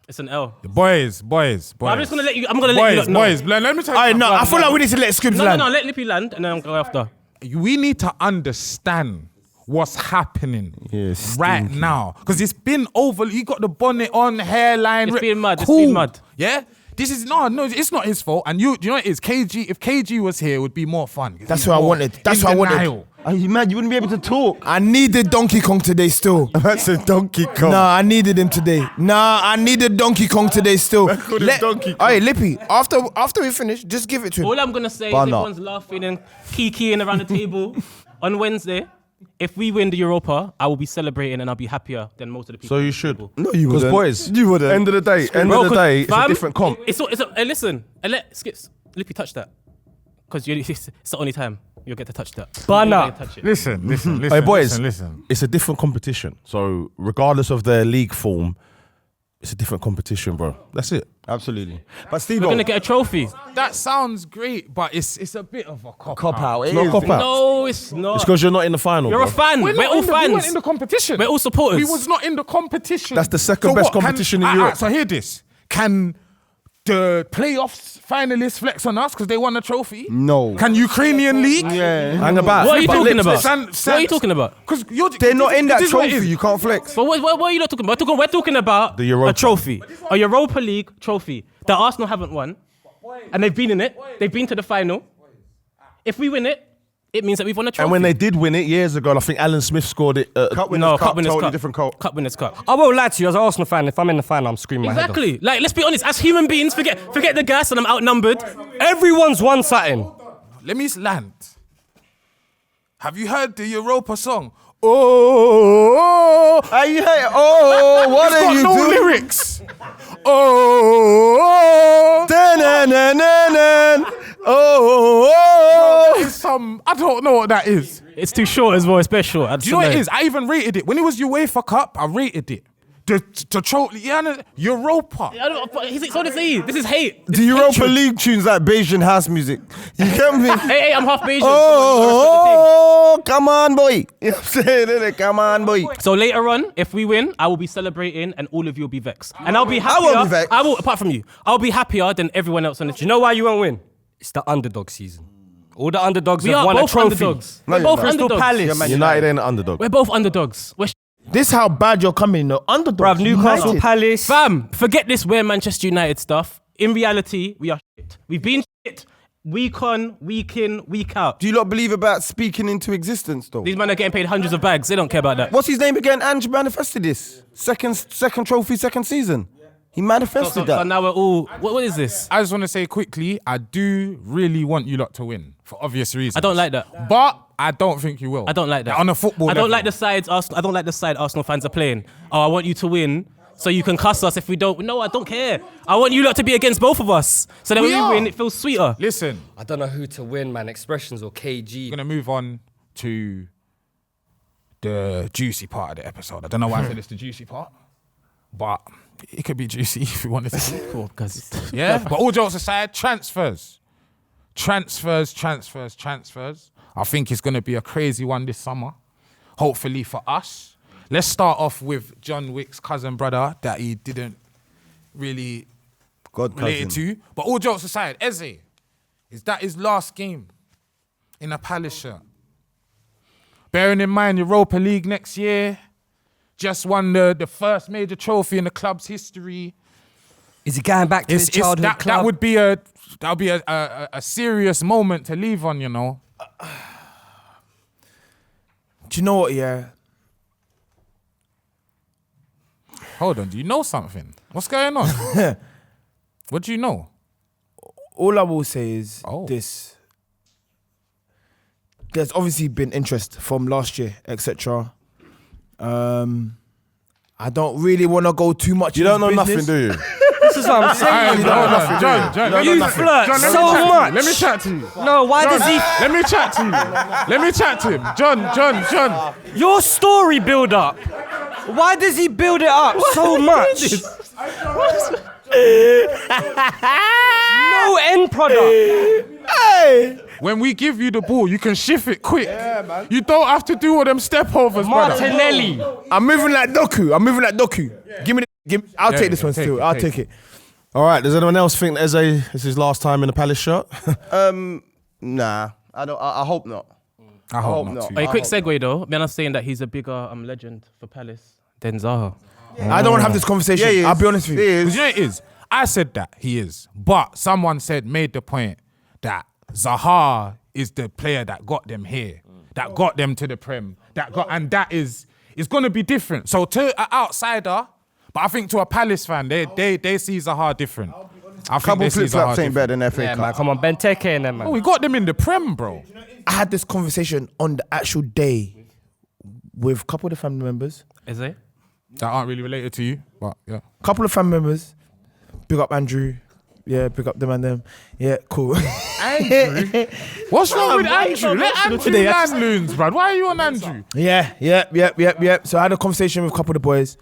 It's an L. Boys. I'm just gonna let you. I'm gonna let you lot know. Let me tell you. Alright, no, something. I feel like we need to let Scribs No, land. let Lippy land, and then I'm going after. We need to understand what's happening Yes, right now, because it's been over. You got the bonnet on, hairline. It's been mad, it's Cool. been mad. Yeah. This is no, it's not his fault. And you know what it is? KG. If KG was here, it would be more fun. That's He's what I more wanted. That's in what I wanted. denial. Are you mad? You wouldn't be able to talk. I needed Donkey Kong today still. That's a Donkey Kong. Nah, I needed him today. Nah, I needed Donkey Kong today still. called him Donkey Kong. Hey, Lippy, after we finish, just give it to him. All I'm gonna say is Banter. everyone's laughing and kikiing around the table on Wednesday. If we win the Europa, I will be celebrating and I'll be happier than most of the people. So you should. No, you Because wouldn't. boys, You wouldn't. End of the day, Bro, 'cause, it's a fam, different comp. Listen, let Skips, Lippy touch that. Because it's the only time you'll get to touch that. Banner. You'll get to touch it. Listen. Hey boys, listen. it's a different competition. So regardless of their league form, it's a different competition, bro. That's it. Absolutely. But Steve, We're gonna get a trophy. That sounds great, but it's a bit of a cop out. It Not is. cop out. No, it's not. It's because you're not in the final. You're bro. a fan. We're all We fans. weren't in the competition. We're all supporters. We was not in the competition. That's the second best competition in Europe. So hear this. Can the playoffs finalists flex on us because they won a trophy? No. Can Ukrainian League? Yeah. Hang about. What are you But talking let's- about? What are you talking about? Because They're not in that trophy. You can't flex. But what are you not talking about? We're talking about The Europa. a trophy, a Europa League trophy that Arsenal haven't won, and they've been in it. They've been to the final. If we win it, it means that we've won a trophy. And when they did win it years ago, I think Alan Smith scored it. Cup winners, no, cup, Cup Winners' totally Cup. different cup. Cup Winners' Cup. I won't lie to you, as an Arsenal fan, if I'm in the final, I'm screaming my head Exactly. Like, let's be honest. As human beings, forget the gas, and I'm outnumbered. off. Everyone's won something. Let me land. Have you heard the Europa song? Oh, Hey, what it's are got you no doing? lyrics. Oh, it's some. I don't know what that is. It's too short as well. It's very short. Do you know what it is? I even rated it when it was UEFA Cup. I rated it. The trophy, Europa. It's honestly, this is hate. The Europa League tunes like Bayesian house music. You get me? Hey, I'm half Bayesian. Oh, come on, boy. You know what I'm saying, innit? Come on, boy. So later on, if we win, I will be celebrating, and all of you will be vexed. And I'll be happier. won't be vexed. I will, apart from you, I'll be happier than everyone else on the Do you know why you won't win? It's the underdog season. All the underdogs We have are won a both trophy. underdogs. No, We're you're both not. Crystal underdogs. Palace. Man United ain't an underdog. We're both underdogs. This how bad you're coming. No underdog. Bruv, Newcastle United. Palace. Fam, forget this we're Manchester United stuff. In reality, we are shit. We've been shit week on, week in, week out. Do you not believe about speaking into existence, though? These men are getting paid hundreds of bags. They don't care about that. What's his name again? Ange manifested this. Second trophy, second season. He manifested that. So now we're all. What is this? I just want to say quickly, I do really want you lot to win for obvious reasons. I don't like that. But I don't think you will. I don't like that. On a football I don't level. like the sides. I don't like the side Arsenal fans are playing. Oh, I want you to win, so you can cuss us if we don't. No, I don't care. I want you lot to be against both of us, so that when we win, it feels sweeter. Listen, I don't know who to win, man. Expressions or KG. we're going to move on to the juicy part of the episode. I don't know why I said it's the juicy part, but it could be juicy if you wanted to. Yeah, but all jokes aside, transfers. I think it's going to be a crazy one this summer, hopefully for us. Let's start off with John Wick's cousin brother that he didn't really relate to. But all jokes aside, Eze, is that his last game in a Palace shirt? Bearing in mind Europa League next year, just won the first major trophy in the club's history. Is he going back to his childhood club? That would be a serious moment to leave on, you know. Do you know what? Yeah. Hold on, do you know something? What's going on? What do you know? All I will say is Oh. this. There's obviously been interest from last year, etc. I don't really want to go too much. You don't know into nothing, business. do you? This is what I'm saying. John, You flirt so much. Let me chat to you. No, why does he? Let me chat to you. Let me chat to him. John. Your story build up. Why does he build it up so much? No end product. Hey, When we give you the ball, you can shift it quick. Yeah, man. You don't have to do all them step overs, brother. Martinelli. I'm moving like Doku. Give me. I'll take this one still. I'll take it. All right, does anyone else think Eze is his last time in the Palace shirt? Nah, I don't. I hope not. I hope not. not. too. A quick segue though. Man, I'm saying that he's a bigger legend for Palace than Zaha. I don't want to have this conversation. Yeah, he is. I'll be honest with you. He is. Because you know it is. I said that he is, but someone made the point that Zaha is the player that got them here, that got them to the Prem, and that is going to be different. So to an outsider, but I think to a Palace fan, they see Zaha different. I think Couple they see flip flops Zaha ain't different. better than FA Yeah, Cup. man, come on, Benteke and them, man. Oh, we got them in the Prem, bro. I had this conversation on the actual day with a couple of the family members. Is it? That aren't really related to you, but yeah. Couple of family members. Big up Andrew. Yeah, big up them and them. Yeah, cool. Andrew? What's wrong with Andrew? Let Andrew land loons, bro. Why are you on Andrew? Yeah. So I had a conversation with a couple of the boys.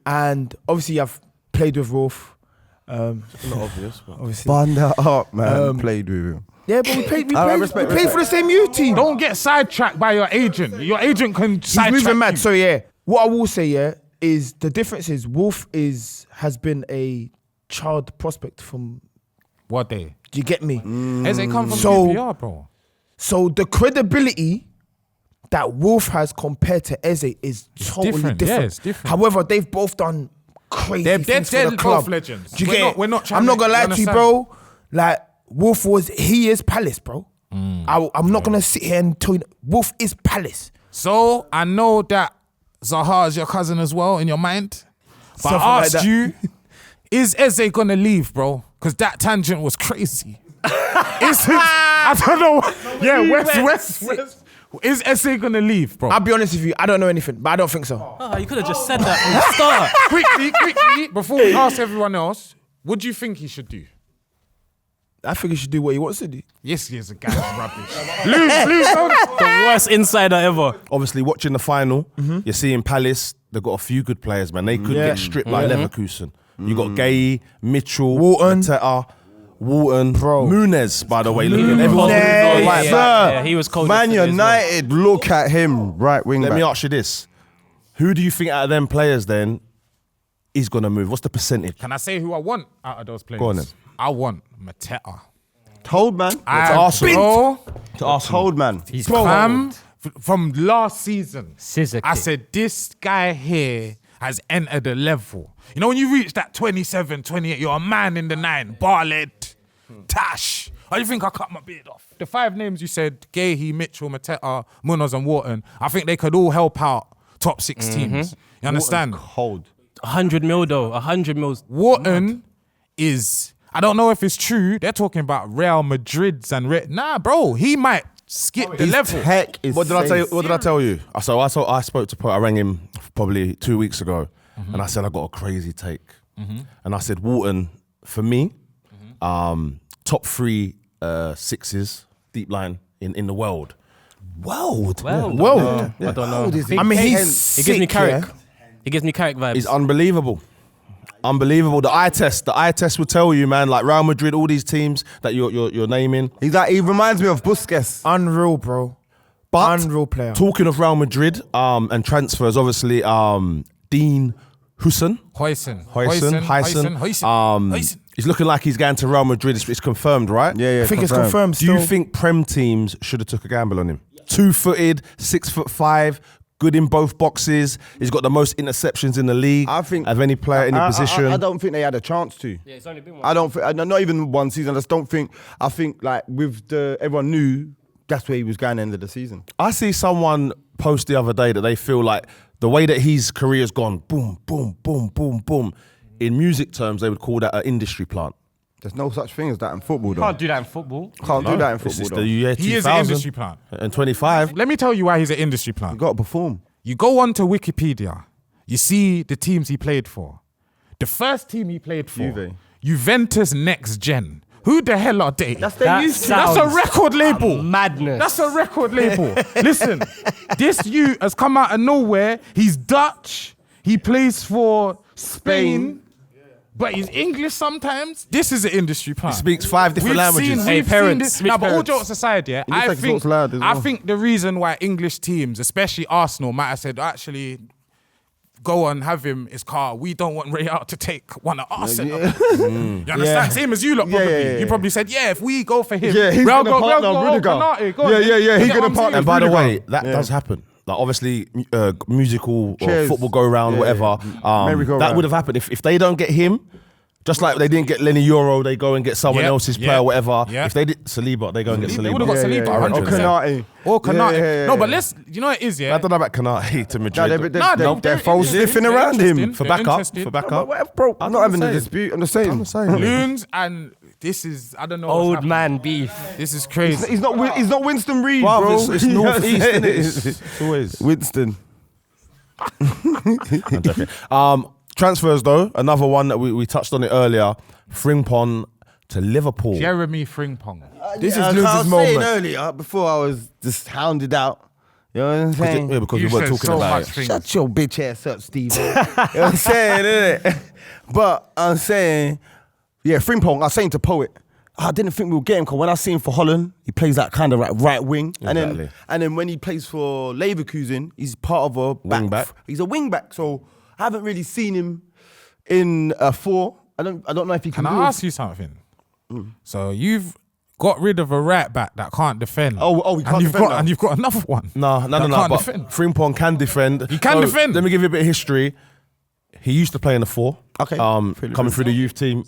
And obviously I've played with Rolf. Not obvious, but Obviously. Bun that up, man. Played with him. Yeah, but we played respect. for the same youth team. Don't get sidetracked by your agent. Your agent can He's sidetrack moving mad. you. So yeah, what I will say, yeah, is the difference is Wolf has been a child prospect from. What day? Do you get me? As they come from So- QPR, bro. So the credibility that Wolf has compared to Eze is totally different. different. Yeah, it's different. However, they've both done crazy They're things for both the club. legends. Do you We're get not- it? we're not trying I'm not to- gonna lie you to you, understand? bro. Like Wolf he is Palace, bro. I'm not gonna sit here and tell you Wolf is Palace. So I know that Zaha is your cousin as well in your mind. But Something I like asked that. you, is Eze gonna leave, bro? Because that tangent was crazy. I don't know. Yeah, West. Is Eze gonna leave, bro? I'll be honest with you, I don't know anything, but I don't think so. Oh, you could have just said that from the start. quickly, before we ask everyone else, what do you think he should do? I think he should do what he wants to do. Yes, he is a guy's rubbish. Lose. The worst insider ever. obviously watching the final, you're seeing Palace, they've got a few good players, man. They could get stripped like Leverkusen. You got Gay, Mitchell, Walton. Mateta, Walton, Muniz, by the way. Look at Muniz. everyone. Yeah, Right yeah, back. Yeah, he was cold. Man yesterday as well. United, look at him, right wing Let back. me ask you this. Who do you think out of them players then is going to move? What's the percentage? Can I say who I want out of those players? Go on then. I want Mateta. Told man. Arsenal. Told man. He's Fam, from last season, Scissor I kick. said, this guy here has entered a level. You know, when you reach that 27, 28, you're a man in the nine. Barlet, Tash, How do you think I cut my beard off? The 5 names you said, Gahey, Mitchell, Mateta, Munoz and Wharton, I think they could all help out top 6 teams. You understand? Cold. 100 mil though. 100 mils. Wharton is, I don't know if it's true, they're talking about Real Madrid's and nah, bro, he might skip the level. Tech is What did I tell you? safe. What did I tell you? So I spoke to I rang him probably 2 weeks ago, and I said I got a crazy take, and I said Wharton for me, top 3 sixes deep line in the world. World. Well, I don't know. I mean, he's It sick, gives me Carrick. yeah? It gives me Carrick vibes. He's unbelievable. Unbelievable. The eye test will tell you, man. Like Real Madrid, all these teams that you're naming. He reminds me of Busquets. Unreal, bro. But Unreal player. talking of Real Madrid and transfers, obviously Dean Huijsen. He's looking like he's going to Real Madrid. It's confirmed, right? Yeah, I think it's confirmed Do still. you think Prem teams should have took a gamble on him? 2-footed, 6'5", good in both boxes. He's got the most interceptions in the league. I think of any player, any position. I don't think they had a chance to. Yeah, it's only been one. I don't think, not even one season. I just don't think. I think like with everyone knew that's where he was going end of the season. I see someone post the other day that they feel like the way that his career's gone, boom, boom, boom, boom, boom. In music terms, they would call that an industry plant. There's no such thing as that in football, though. Can't do that in football. Can't do that in It's football, the though. year He is 2000 an industry plant. and 25. Let me tell you why he's an industry You plant. got to perform. You go onto Wikipedia, you see the teams he played for. The first team he played for, Juve. Juventus Next Gen. Who the hell are they? That's their youth team. That's a record label. Madness. That's a record label. Listen, this you has come out of nowhere. He's Dutch. He plays for Spain. But he's English sometimes. This is an industry plant. He speaks 5 different languages. Hey, We've parents, seen this. which Now, but all parents? jokes aside, yeah, looks I like he think talks loud as well. the reason why English teams, especially Arsenal, might have said, actually, go and have him is car. We don't want Ray out to take one of Arsenal. You understand? Same as you lot probably. yeah, yeah. You probably said, yeah, if we go for him, Yeah, he's Real gonna partner Real Rudiger. Konate, go on, Yeah, yeah, yeah, You he's get gonna what I'm partner saying? And by the Rudiger. way, that does happen. Like obviously, musical or Cheers. football go round, Yeah, whatever. merry-go-round. That would have happened if they don't get him. Just like they didn't get Lenny Euro, they go and get someone Yep, else's yep, player, whatever. yep. If they did Saliba, they go and get They would have Saliba. got Saliba, Or 100%. Konate. Or Konate. Yeah. No, but you know what it is, yeah? I don't know about Kanate to Madrid. They're false sniffing around him. For backup, Bro, I'm not having a saying. dispute. I'm just saying. Loons and this is, I don't know. what's Old happening. man beef. This is crazy. He's not Winston Reed, Bruv, bro. it's North East, innit? It's always. Winston. I'm joking. Transfers though, another one that we touched on it earlier. Frimpong to Liverpool. Jeremy Frimpong. This I is was Luz's saying moment. earlier before I was just hounded out. You know what I'm saying? Yeah, because You we weren't said talking so about much it. things. Shut your bitch ass up, Steve. You know what I'm saying, innit? But I'm saying, yeah, Frimpong, I was saying to Poet, I didn't think we would get him because when I see him for Holland, he plays that kind of right wing. Exactly. And then when he plays for Leverkusen, he's part of a Wing back. He's a wing back. So I haven't really seen him in a 4. I don't know if he can Can do I it. ask you something? So you've got rid of a right back that can't defend. He can't defend now. And you've got another one. No. that can't But defend. Frimpong can defend. He can defend. Let me give you a bit of history. He used to play in the 4. Okay. Coming through the youth team,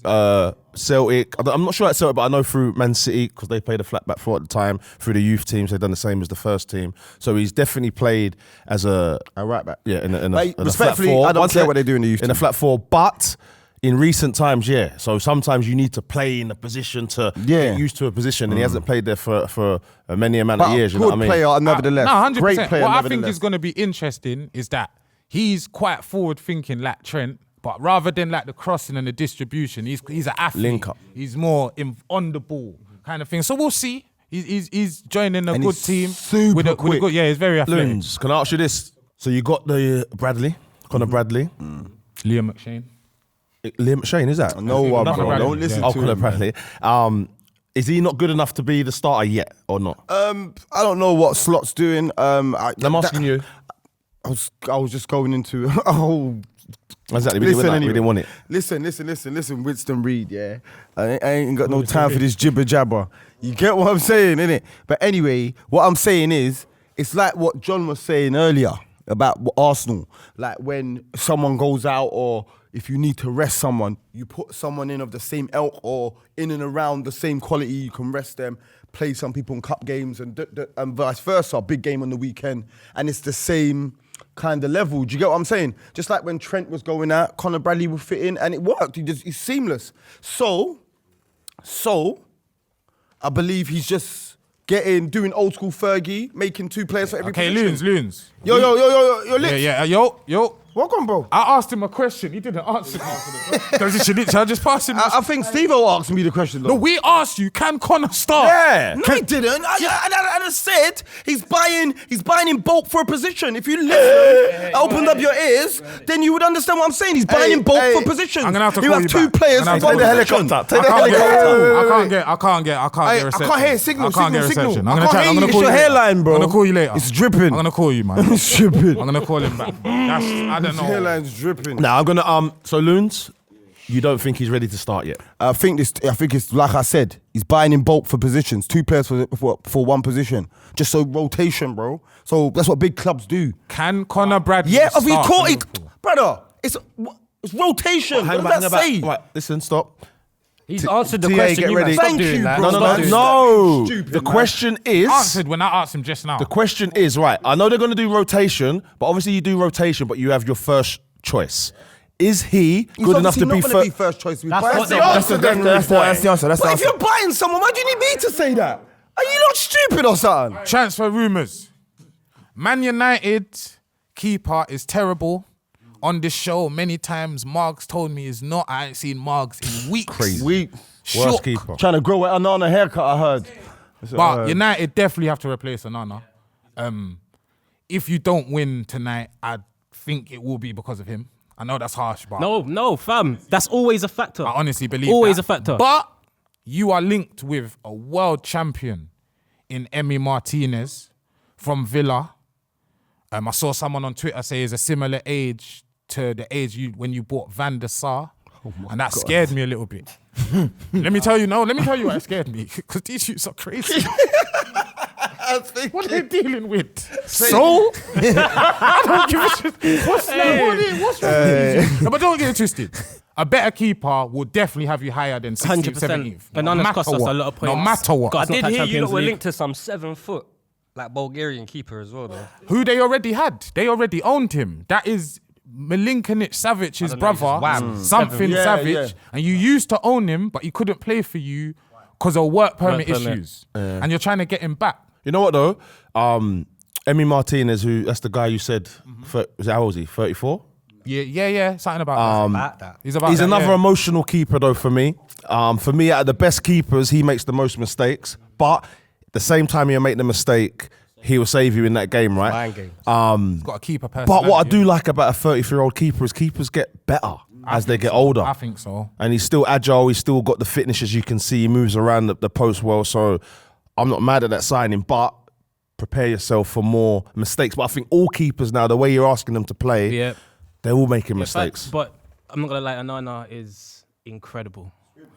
Celtic. I'm not sure at Celtic, but I know through Man City because they played a flat back 4 at the time. Through the youth teams, they've done the same as the first team. So he's definitely played as a right back. Yeah, in a Like, flat respectfully, 4. I don't Once care they- what they do in the youth in a team. flat 4, but. In recent times, yeah. So sometimes you need to play in a position to get used to a position, and he hasn't played there for many amount of But years. You good know what I mean? player, nevertheless. No, 100%. Great player, What I think nevertheless. is going to be interesting is that he's quite forward thinking like Trent, but rather than like the crossing and the distribution, he's an athlete. Link up. He's more on the ball kind of thing. So we'll see. He's joining a And good he's team. super with a quick. good, yeah, he's very athletic. Loons, can I ask you this? So you got the Bradley, Conor Bradley. Liam McShane. Liam McShane, is that? No one, Conor bro. Bradley. Don't listen Yeah. to Conor him. Bradley. Is he not good enough to be the starter yet or not? I don't know what Slot's doing. I'm asking you. I was just going into a whole. Exactly, we didn't anyway. want it. Listen, Winston Reed, yeah. I ain't got no time for this jibber jabber. You get what I'm saying, innit? But anyway, what I'm saying is, it's like what John was saying earlier about Arsenal. Like when someone goes out or if you need to rest someone, you put someone in of the same ilk or in and around the same quality. You can rest them, play some people in cup games and vice versa. Big game on the weekend, and it's the same kind of level. Do you get what I'm saying? Just like when Trent was going out, Conor Bradley would fit in, and it worked. He's seamless. So I believe he's just doing old school Fergie, making 2 players for every position. Loons. Yo, Lips. Yeah, yo. Welcome, bro. I asked him a question. He didn't answer me. Shall I just pass him? I think Steve-O asked me the question, though. No, we asked you, can Connor start? Yeah. No, he didn't. I just said he's buying in bulk for a position. If you listen, opened up your ears, then you would understand what I'm saying. He's buying in bulk for positions. I'm gonna have to you call have you 2 back. players for one position. I can't get reception. I can't hear signal. I can't get reception. I can't hear you. It's your hairline, bro. I'm gonna call you later. It's dripping. I'm gonna call you, man. It's dripping. I'm gonna call him back. I don't know. Hairline's dripping. Now I'm gonna so Loons, you don't think he's ready to start yet? I think it's like I said. He's buying in bulk for positions. 2 players for one position. Just so rotation, bro. So that's what big clubs do. Can Conor Bradley Yeah, start if you caught for it, Liverpool? brother. It's rotation. What does that say? Right, listen, stop. He's answered the TA, question. get You ready. man. Stop Thank doing you, that. bro. No. Stupid, The man. question is. Answered when I asked him just now. The question is, right, I know they're going to do rotation, but obviously you do rotation, but you have your first choice. Is he He's good enough to obviously be not gonna first? first choice. That's the the answer. That's the answer. That's the But if answer. you're buying someone, why do you need me to say that? Are you not stupid or something? Transfer rumours. Man United keeper is terrible. On this show, many times, Margs told me he's not. I ain't seen Margs in weeks. Crazy. Shook. Worst keeper. Trying to grow an Anana haircut, I heard. But United definitely have to replace Onana. If you don't win tonight, I think it will be because of him. I know that's harsh, but No, fam. That's always a factor. I honestly believe Always that. a factor. But you are linked with a world champion in Emi Martinez from Villa. I saw someone on Twitter say he's a similar age to the age when you bought Van der Sar. And that scared me a little bit. Let me tell you why it scared me. Because these youths are crazy. What are they dealing with? Soul? I don't give a shit. What's wrong with these? No, but don't get it twisted. A better keeper will definitely have you higher than 16th, 100%. 17th. Bananas cost us a lot of points. No matter what. God, I did not that hear you Champions lot were League. linked to some 7-foot, like Bulgarian keeper as well, though. Who they already had. They already owned him. That is Milinkovic Savic's brother. Something Yeah, Savic. yeah. And you used to own him, but he couldn't play for you because of work permit issues. And you're trying to get him back. You know what though? Emi Martinez, that's the guy you said, how old is he? 34? Yeah. Something about that. He's about He's that, another yeah. emotional keeper though for me. For me, out of the best keepers, he makes the most mistakes. But at the same time you make the mistake, he will save you in that game, right? Mind games. He's got a keeper But personality. what I do like about a 33-year-old keeper is keepers get better as they get older. I think so. And he's still agile. He's still got the fitness, as you can see. He moves around the post well. So I'm not mad at that signing, but prepare yourself for more mistakes. But I think all keepers now, the way you're asking them to play, Yeah. they're all making Yeah, mistakes. facts, but I'm not gonna lie, Onana is incredible.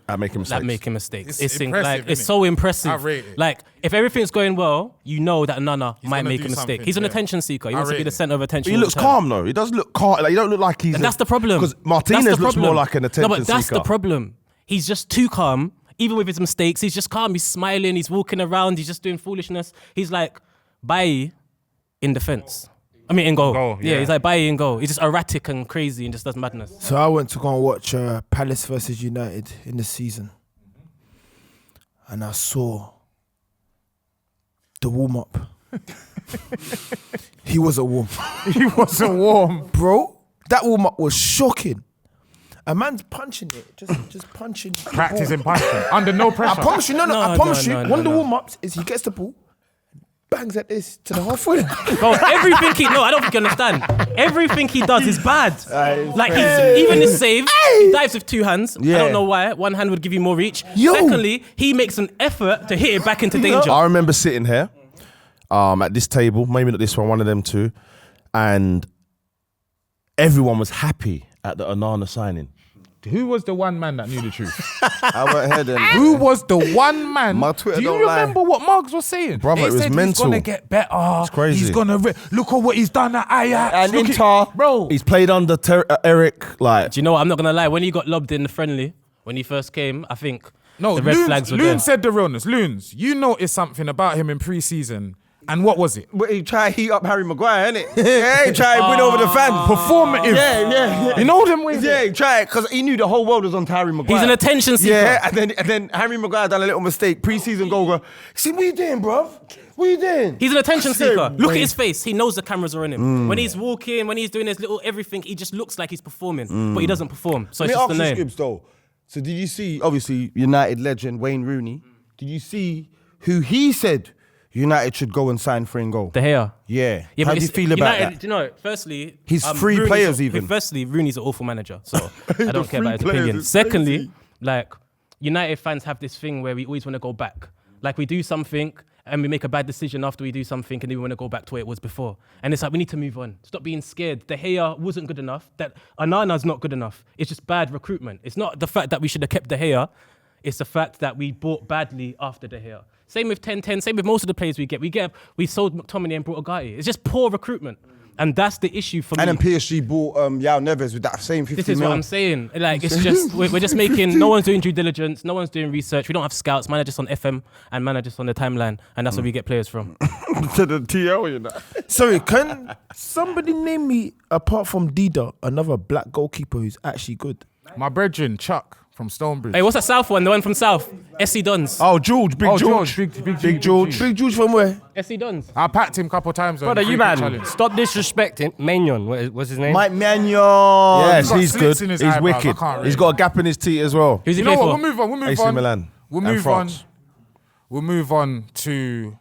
At making mistakes. Like making mistakes. It's It's impressive, it's innit? so impressive. I rate it. Like if everything's going well, you know that Onana might gonna make do a mistake. something, He's an yeah. attention seeker. He I wants to rate be the it. center of attention. He all looks the time. calm though. He does look calm. Like, you don't look like he's. And that's the problem. Because Martinez That's the looks problem. more like an attention No, but that's seeker. the problem. He's just too calm. Even with his mistakes, he's just calm. He's smiling. He's walking around. He's just doing foolishness. He's like Bailly in defense. I mean, in goal. yeah. He's like Bailly in goal. He's just erratic and crazy and just does madness. So I went to go and watch Palace versus United in the season. And I saw the warm-up. He was a warm. He wasn't warm. Bro, that warm-up was shocking. A man's punching it, just punching. the Practicing ball. punching. Under no pressure. I promise you, No, I promise no, you, no, one of the no. warm-ups is he gets the ball, bangs at this to the halfway. Bro, everything I don't think you understand. Everything he does is bad. Like even his save, he dives with two hands. I Yeah. don't know why. One hand would give you more reach. Yo. Secondly, he makes an effort to hit it back into danger. I remember sitting here at this table, maybe not this one of them two, and everyone was happy at the Onana signing. Who was the one man that knew the truth? I went ahead and Who was the one man? My Twitter Do you don't lie. remember what Muggs was saying? Brother, They it was said mental. He's gonna get better. It's crazy. He's gonna look at what he's done at Ajax. And Look Inter. bro. He's played under Eric. Like, Do you know what? I'm not gonna lie. When he got lobbed in the friendly, when he first came, I think No, the red flags were there. Loons said the realness. Loons, you noticed something about him in pre-season, and what was it? But he tried to heat up Harry Maguire, innit? Yeah, he tried to win over the fans. Performative. Yeah. You know them ways. Yeah, he tried because he knew the whole world was on Harry Maguire. He's an attention seeker. Yeah, and then Harry Maguire done a little mistake. Pre-season goal. See, what you doing, bruv? What you doing? He's an attention Say, seeker. Look at wait. his face. He knows the cameras are on him. When he's walking, when he's doing his little everything, he just looks like he's performing, but he doesn't perform. So it's just the Let me ask you, name. Scribs, though. So did you see, obviously, United legend Wayne Rooney? Did you see who he said United should go and sign for and go? De Gea. Yeah. Yeah, How but do you it's- feel about United, that? Do you know, firstly... He's three Rooney's players even. Firstly, Rooney's an awful manager, so I don't care three about his players opinion. is Secondly, crazy. like, United fans have this thing where we always want to go back. Like, we do something and we make a bad decision after we do something and then we want to go back to where it was before. And it's like, we need to move on. Stop being scared. De Gea wasn't good enough. That Onana's not good enough. It's just bad recruitment. It's not the fact that we should have kept De Gea. It's the fact that we bought badly after De Gea. Same with 10-10, same with most of the players we get. We sold McTominay and brought Agati. It's just poor recruitment. And that's the issue for me. And then PSG bought Yao Neves with that same 50 This is mil. what I'm saying. Like, it's just, we're just making, no one's doing due diligence, no one's doing research. We don't have scouts, man are just on FM and man are just on the timeline. And that's where we get players from. to the TL, you know. Sorry, can somebody name me, apart from Dida, another black goalkeeper who's actually good? My brethren, Chuck from Stonebridge. Hey, what's that South one? The one from South? SC Dons. Oh, George, Big George. Big George. Big George from where? SC Dons. I packed him a couple times. Brother, you man, stop disrespecting Maignan. What's his name? Mike Magnon. yes, got he's slits good. in his He's eyebrows, I wicked. can't He's read. got a gap in his teeth as well. Who's he You know play what? for? We'll move AC on. Milan We'll and move on. France. We'll move on to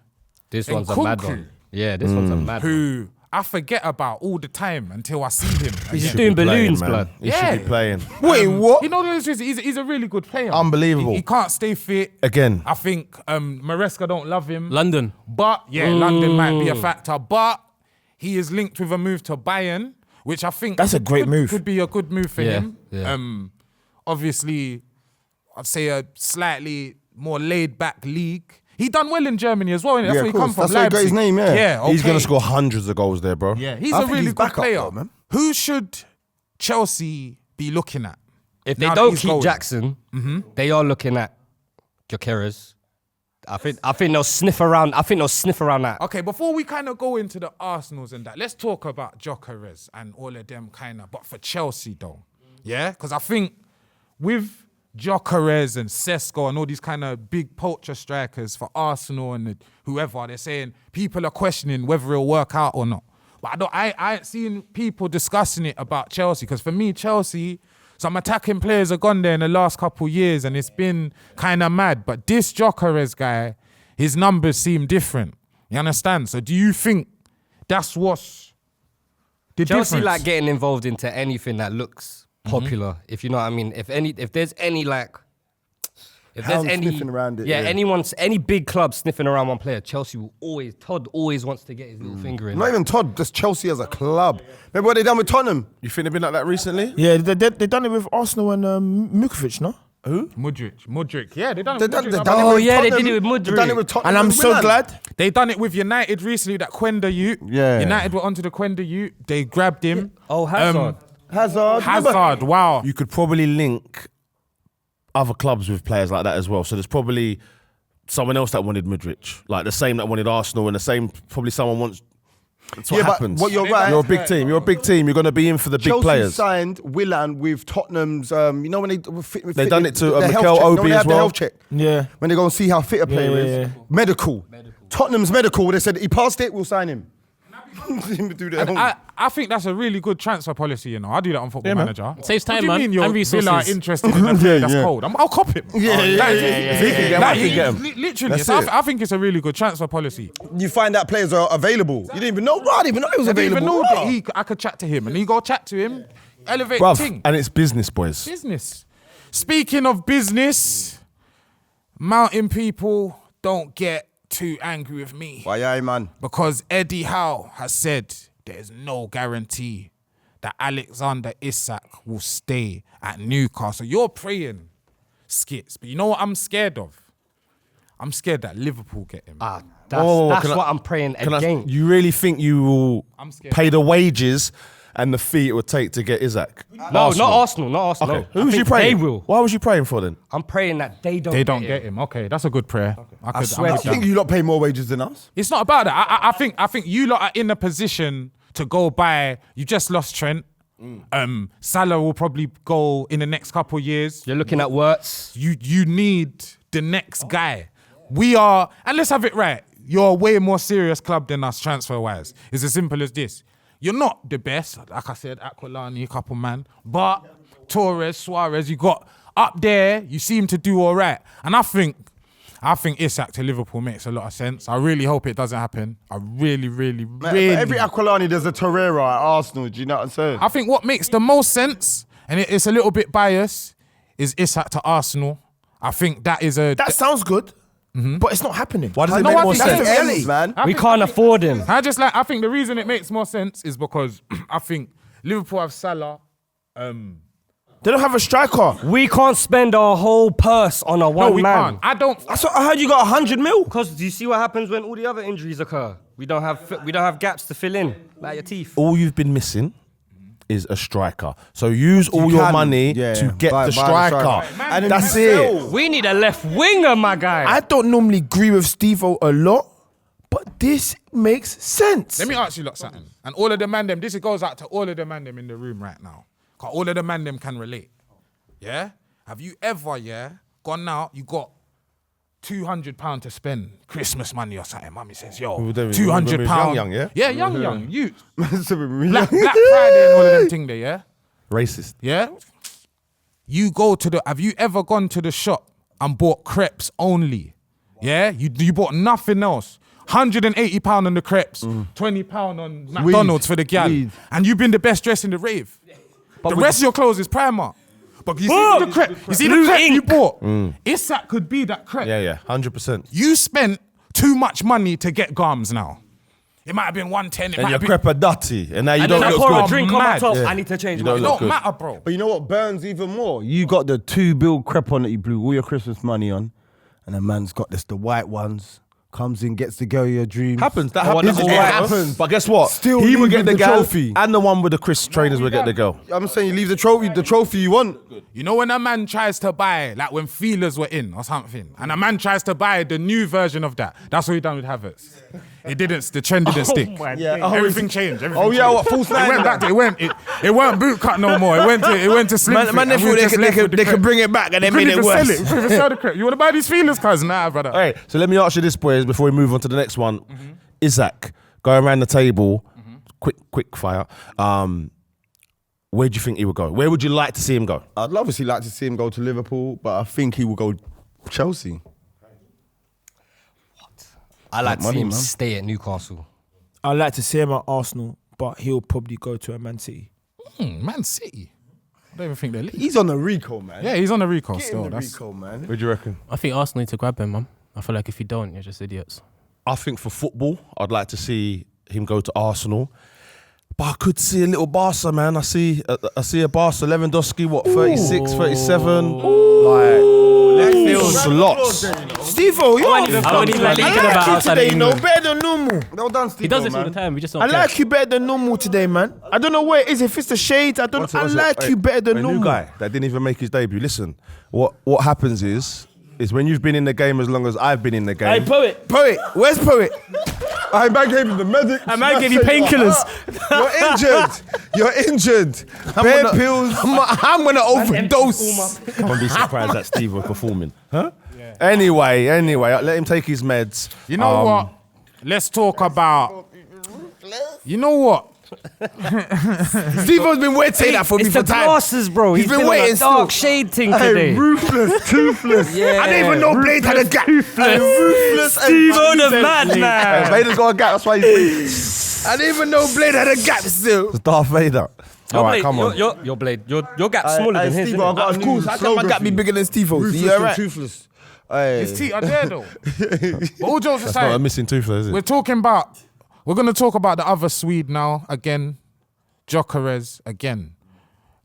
This one's a mad Nkunku, one. Yeah, this one's a mad one. who I forget about all the time until I see him. He's just again. doing balloons, man. blood. He Yeah. should be playing. Wait, what? You know, he's a really good player. Unbelievable. He can't stay fit. Again. I think Maresca don't love him. London. But, London might be a factor. But he is linked with a move to Bayern, which I think That's a great move. Could be a good move for Yeah, him. yeah. Obviously, I'd say a slightly more laid-back league. He done well in Germany as well. Innit? That's Yeah, where he of come course. from. That's where he got his Leipzig. name, yeah. Yeah, okay. He's going to score hundreds of goals there, bro. Yeah, he's I a think really he's good back up player. though, man. Who should Chelsea be looking at? If they Now that don't he's keep going. Jackson, they are looking at Gyokeres. I think they'll sniff around. I think they'll sniff around that. Okay, before we kind of go into the Arsenals and that, let's talk about Gyokeres and all of them kind of, but for Chelsea though, yeah? Because I think with Gyokeres and Sesko and all these kind of big poacher strikers for Arsenal and whoever, they're saying people are questioning whether it'll work out or not. But I ain't seen people discussing it about Chelsea, because for me, Chelsea, some attacking players have gone there in the last couple years and it's been kind of mad. But this Gyokeres guy, his numbers seem different. You understand? So do you think that's what's the Chelsea difference? like getting involved into anything that looks popular, if you know what I mean. If there's any Hound sniffing around it, yeah. any big club sniffing around one player, Chelsea will always. Todd always wants to get his little finger in. Not even Todd, just Chelsea as a club. Remember what they done with Tottenham? You think they've been like that recently? Yeah, they done it with Arsenal and Mukovic, no? Mudryk. Yeah, they done it They with done, Mudryk. they done Oh, it with yeah, they Tottenham. did it with They done it Mudryk. with Tottenham And I'm and so Milan. glad. They done it with United recently, that Quenda youth. Yeah. United were onto the Quenda youth. They grabbed him. Oh, Hazard. Hazard. Hazard, wow. You could probably link other clubs with players like that as well. So there's probably someone else that wanted Mudryk, like the same that wanted Arsenal, and the same probably someone wants. That's what Yeah, but happens. what you're right. You're a big team. You're a big team. You're going to be in for the big Chelsea players. signed Willan with Tottenham's, you know when they They done it to, the health Mikel check. You know when Obi they as have the well. health check. Yeah. When they go and see how fit a player Yeah, is. yeah, yeah. Medical. Tottenham's medical. They said he passed it, we'll sign him. Do their own. I think that's a really good transfer policy, you know. I do that on Football man. Manager. Saves time, what do you man, mean you're and resources. Villa interested in a player that's Yeah. cold? I'll cop him. Yeah. If he can get him, I can get him. Literally, That's so it. I think it's a really good transfer policy. You find out players are available. You didn't even know. I didn't even know he was I didn't available. even know that I could chat to him, and he go chat to him, elevate Bruv, ting. and it's business, boys. Business. Speaking of business, mountain people don't get too angry with me. Why, man? Because Eddie Howe has said there's no guarantee that Alexander Isak will stay at Newcastle. You're praying, Skits, but you know what I'm scared of? I'm scared that Liverpool get him. That's what I'm praying against. You really think you will I'm scared. pay the wages and the fee it would take to get Isak? No, not Arsenal. Okay. No. Who I was you think praying? They will. Why was you praying for then? I'm praying that they don't. They don't get him. Okay, that's a good prayer. I swear I to think you lot pay more wages than us. It's not about that. I think you lot are in a position to go buy. You just lost Trent. Salah will probably go in the next couple of years. You're looking at Wirtz. You need the next guy. We are, and let's have it right. You're a way more serious club than us transfer-wise. It's as simple as this. You're not the best, like I said, Aquilani, couple man, but Torres, Suarez, you got up there. You seem to do all right, and I think Isak to Liverpool makes a lot of sense. I really hope it doesn't happen. I really. Every Aquilani, there's a Torreira at Arsenal. Do you know what I'm saying? I think what makes the most sense, and it's a little bit biased, is Isak to Arsenal. I think that is a... That sounds good, but it's not happening. Why does it No, make I more think sense? that's the the reality, man. We can't afford him. I think the reason it makes more sense is because I think Liverpool have Salah. They don't have a striker. We can't spend our whole purse on a one No, we man. can't. I don't. I heard you got 100 mil. Because do you see what happens when all the other injuries occur? We don't have gaps to fill in, like your teeth. All you've been missing is a striker. So use all your money to get buy the the striker. striker. And then that's it. We need a left winger, my guy. I don't normally agree with Steve-O a lot, but this makes sense. Let me ask you lot something. And all of the man them, this goes out to all of the man them in the room right now. Because all of the man them can relate. Yeah? Have you ever, gone out, you got £200 to spend, Christmas money or something. Mummy says, yo, £200. Young, yeah? Yeah, young. You. Black Black Friday and all of them thing there, yeah? Racist. Yeah? You go to have you ever gone to the shop and bought crepes only? Yeah? You bought nothing else. £180 on the crepes, £20 on McDonald's for the gal. And you've been the best dressed in the rave. The rest of your clothes is Primark. But you see the crepe, you bought? Isak could be that crepe. Yeah, 100%. You spent too much money to get garms now. It might have been 110. It And might your have been... crepe are dirty, and now you and don't then I look pour good. a drink on my Mad. top. Yeah. I need to change You my don't It look don't good. matter, bro. But you know what burns even more? You got the 2 bill crepe on that you blew all your Christmas money on, and a man's got the white ones. Comes in, gets the girl of your dreams. Happens. That want happens. the It whole happens. But guess what? Still he would leave get the with the gal, trophy. and the one with the Chris trainers would get the girl. I'm saying you leave the trophy you want. You know when a man tries to buy, like when feelers were in or something, and a man tries to buy the new version of that, that's what he done with Havertz. The trend didn't stick. Everything changed. Oh yeah, what false It nine? went back to, it weren't boot cut no more. It went to slim fit, Man, they and we thought just left with the they crepe. could bring it back and they We made couldn't it even worse. sell it. We couldn't even sell the crepe. You want to buy these feelers, cuz? Nah, brother. All right, so let me ask you this, boys, before we move on to the next one. Isak, going around the table, quick fire. Where do you think he would go? Where would you like to see him go? I'd obviously like to see him go to Liverpool, but I think he will go Chelsea. I like to see money, him man. stay at Newcastle. I'd like to see him at Arsenal, but he'll probably go to a Man City. Man City. I don't even think they're league. He's on the Rico, man. Yeah, he's on the recall Get him still. the That's Rico, man. Where do you reckon? I think Arsenal need to grab him, man. I feel like if you don't, you're just idiots. I think for football, I'd like to see him go to Arsenal. But I could see a little Barca, man. I see a Barca, Lewandowski, what, 36, 37? Slots. Steve-O, yo, I wouldn't even I thinking like about you outside today, of you know, England. better than normal. Well done, Steve. He does this all the time. We just don't I care. like you better than normal today, man. I don't know what it is, if it's the shades, I don't know. I like you better than a normal. new guy that didn't even make his debut. Listen, what happens is when you've been in the game as long as I've been in the game. Poet, where's Poet? I man gave you the medic. I man gave you painkillers. You're injured. Bare pills. I'm gonna overdose. Can't be surprised that Steve was performing. Huh? Yeah. Anyway, let him take his meds. You know what? Let's talk about. You know what? Steve-O's been waiting to say that for me It's for the time. glasses, bro. He's been waiting on a dark still. shade thing today. Ruthless, toothless. Yeah. I didn't even know Blade had a gap. Ruthless. Steve-O the madman. Hey, Vader's got a gap, that's why he's I didn't even know Blade had a gap still. It's Darth Vader. All right, Blade, come on. Your Blade, your gap's smaller than his. Steve, Isn't I it? got a Of new course, how come my slogan gap for be you. bigger than Steve-O's? Ruthless You and alright? toothless. His teeth are there though. But all jokes That's not a aside, missing tooth, though, is it? we're going to talk about the other Swede now again. Gyokeres again.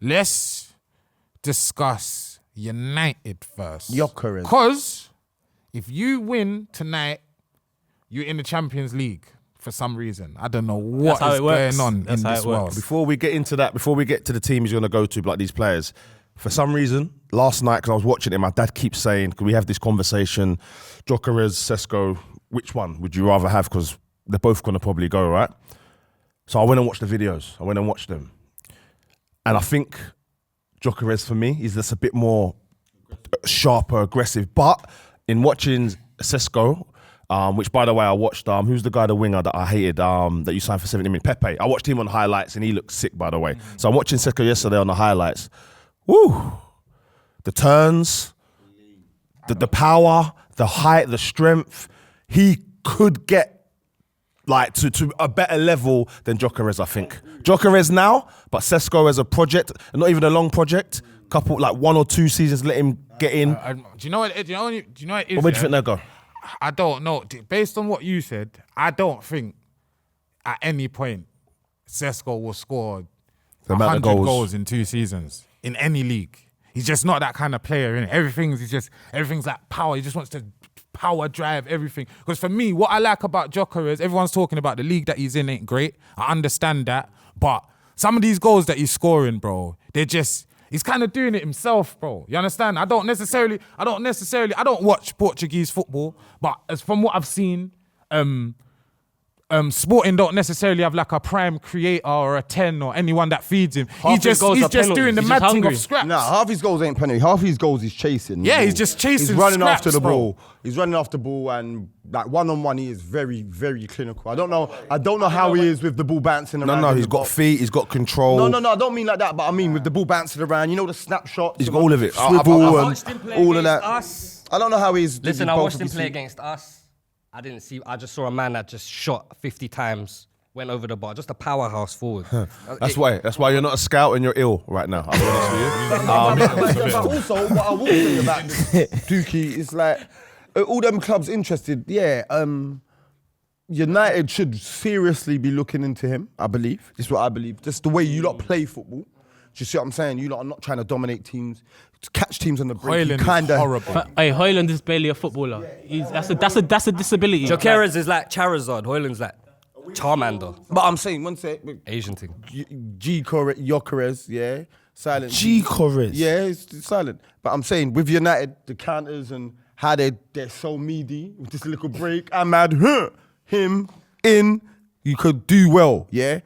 Let's discuss United first. Gyokeres. Because if you win tonight, you're in the Champions League for some reason. I don't know what how is it works. going on That's in how this it world. works. Before we get into that, before we get to the team he's going to go to, like these players, for some reason, last night, because I was watching it, my dad keeps saying, can we have this conversation, Gyokeres, Sesko, which one would you rather have? Because they're both going to probably go, right? So I went and watched the videos. I went and watched them. And I think Gyokeres, for me, is just a bit more sharper, aggressive. But in watching Sesko, which, by the way, I watched, who's the guy, the winger that I hated, that you signed for 70 minutes? Pepe. I watched him on highlights and he looked sick, by the way. So I'm watching Sesko yesterday on the highlights. Woo! The turns, the power, the height, the strength. He could get like to a better level than Gyokeres, I think. Gyokeres now, but Sesko as a project, not even a long project, couple, like 1 or 2 seasons, let him get in. Do you know what? Do you know what it is? Where do you think they'll go? I don't know. Based on what you said, I don't think at any point Sesko will score The amount of 100 goals. goals in 2 seasons in any league. He's just not that kind of player, innit? Everything's like power. He just wants to power drive everything. Because for me, what I like about Gyokeres, everyone's talking about the league that he's in ain't great. I understand that. But some of these goals that he's scoring, bro, he's kind of doing it himself, bro. You understand? I don't watch Portuguese football, but as from what I've seen, Sporting don't necessarily have like a prime creator or a 10 or anyone that feeds him. He's just doing the mad thing of scraps. Nah, half his goals ain't penalty. Half his goals he's chasing. Yeah, the he's ball. just chasing He's running scraps, after the bro. ball. He's running after the ball and like one-on-one he is very, very clinical. I don't know how he is with the ball bouncing around. No, in he's the got box. feet, he's got control. No, I don't mean like that, but I mean with the ball bouncing around, you know the snapshots. He's got all of it. Swivel I and watched him play all of against that. us. I don't know how he's... Listen, I both watched of him his play feet. against us. I just saw a man that just shot 50 times, went over the bar, just a powerhouse forward. That's why you're not a scout and you're ill right now. I'll be honest with you. But also, what I will say about Dookie is like, all them clubs interested, United should seriously be looking into him, I believe. This is what I believe. Just the way you lot play football. Do you see what I'm saying? You lot are not trying to dominate teams, to catch teams on the break. Hoyland is horrible. Hey, Hoyland is barely a footballer. That's a disability. Gyokeres is like Charizard. Hoyland's like Charmander. But I'm saying, one sec, Asian thing. Gyokeres, yeah, silent. Gyokeres. Yeah, it's silent. But I'm saying, with United, the counters and how they're so meaty with this little break, I'm mad, him in, you could do well, yeah?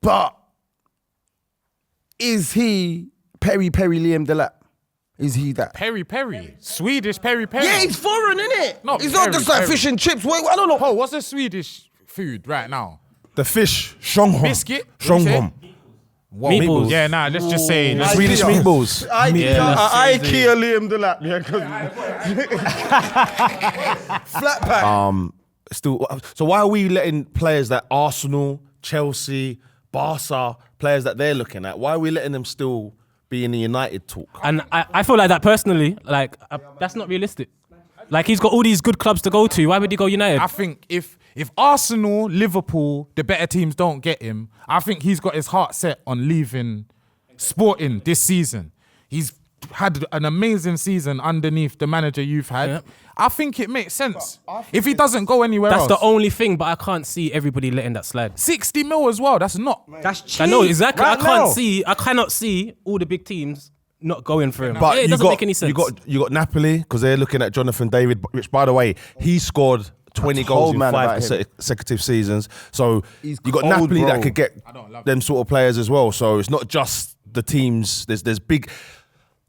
But is he Perry Liam Delap? Is he that? Perry. Swedish Perry. Yeah, he's foreign, innit? Not He's not Perry, just like Perry. fish and chips. Wait, I don't know. Oh, what's the Swedish food right now? The fish, Shonghom. Biscuit? What do you say? Shonghom. What? Meatballs. Yeah, nah, let's just say... Ooh. Swedish meatballs. IKEA Liam Delap, yeah, because flat pack. So why are we letting players that Arsenal, Chelsea, Barca, players that they're looking at, why are we letting them still be in the United talk? And I feel like that personally, that's not realistic. Like, he's got all these good clubs to go to. Why would he go United? I think if Arsenal, Liverpool, the better teams don't get him, I think he's got his heart set on leaving Sporting this season. He's had an amazing season underneath the manager you've had. Yep. I think it makes sense. If he doesn't go anywhere That's else. the only thing, but I can't see everybody letting that slide. 60 mil as well, that's not... That's cheap. I know, exactly. Right I cannot see all the big teams not going for him. But it doesn't make any sense. You got Napoli because they're looking at Jonathan David, which, by the way, he scored 20 goals told in man 5 about him. consecutive seasons. So He's you got cold, Napoli bro. that could get them sort of players as well. So it's not just the teams. There's big.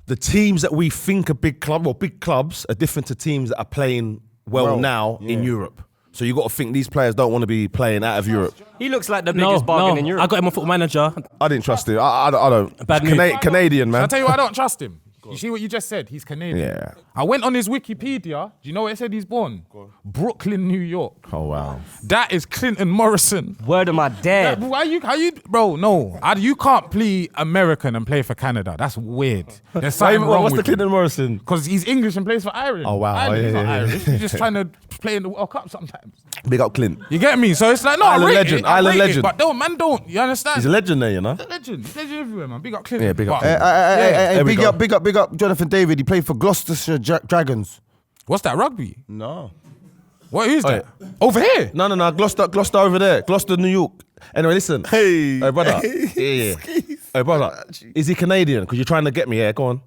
The teams that we think are big clubs are different to teams that are playing well now in Europe. So you got to think these players don't want to be playing out of Europe. He looks like the biggest bargain in Europe. I got him on Football Manager. I didn't trust him. I don't. Bad move. Canadian, man. I'll tell you why I don't trust him. You see what you just said? He's Canadian. Yeah. I went on his Wikipedia. Do you know where it said he's born? Brooklyn, New York. Oh, wow. That is Clinton Morrison. Word of my dad. How you, bro? No, you can't play American and play for Canada. That's weird. There's something wrong What's the with you. Clinton Morrison? Because he's English and plays for Ireland. Oh, wow. Ireland's Yeah, not yeah, yeah. Irish. He's just trying to play in the World Cup sometimes. Big up Clint. You get me? So it's like, no, Island I rate legend, it. I island rate it, legend. but no, man, don't. You understand? He's a legend there, you know. He's a legend. He's a legend everywhere, man. Big up Clint. Yeah, big up. But- There we Big up Jonathan David. He played for Gloucestershire Dragons. What's that, rugby? No. What is Oh, that? Over here? No. Gloucester over there. Gloucester, New York. Anyway, listen. Hey. Hey, brother. Yeah. Hey, brother. Is he Canadian? Because you're trying to get me. Yeah, go on.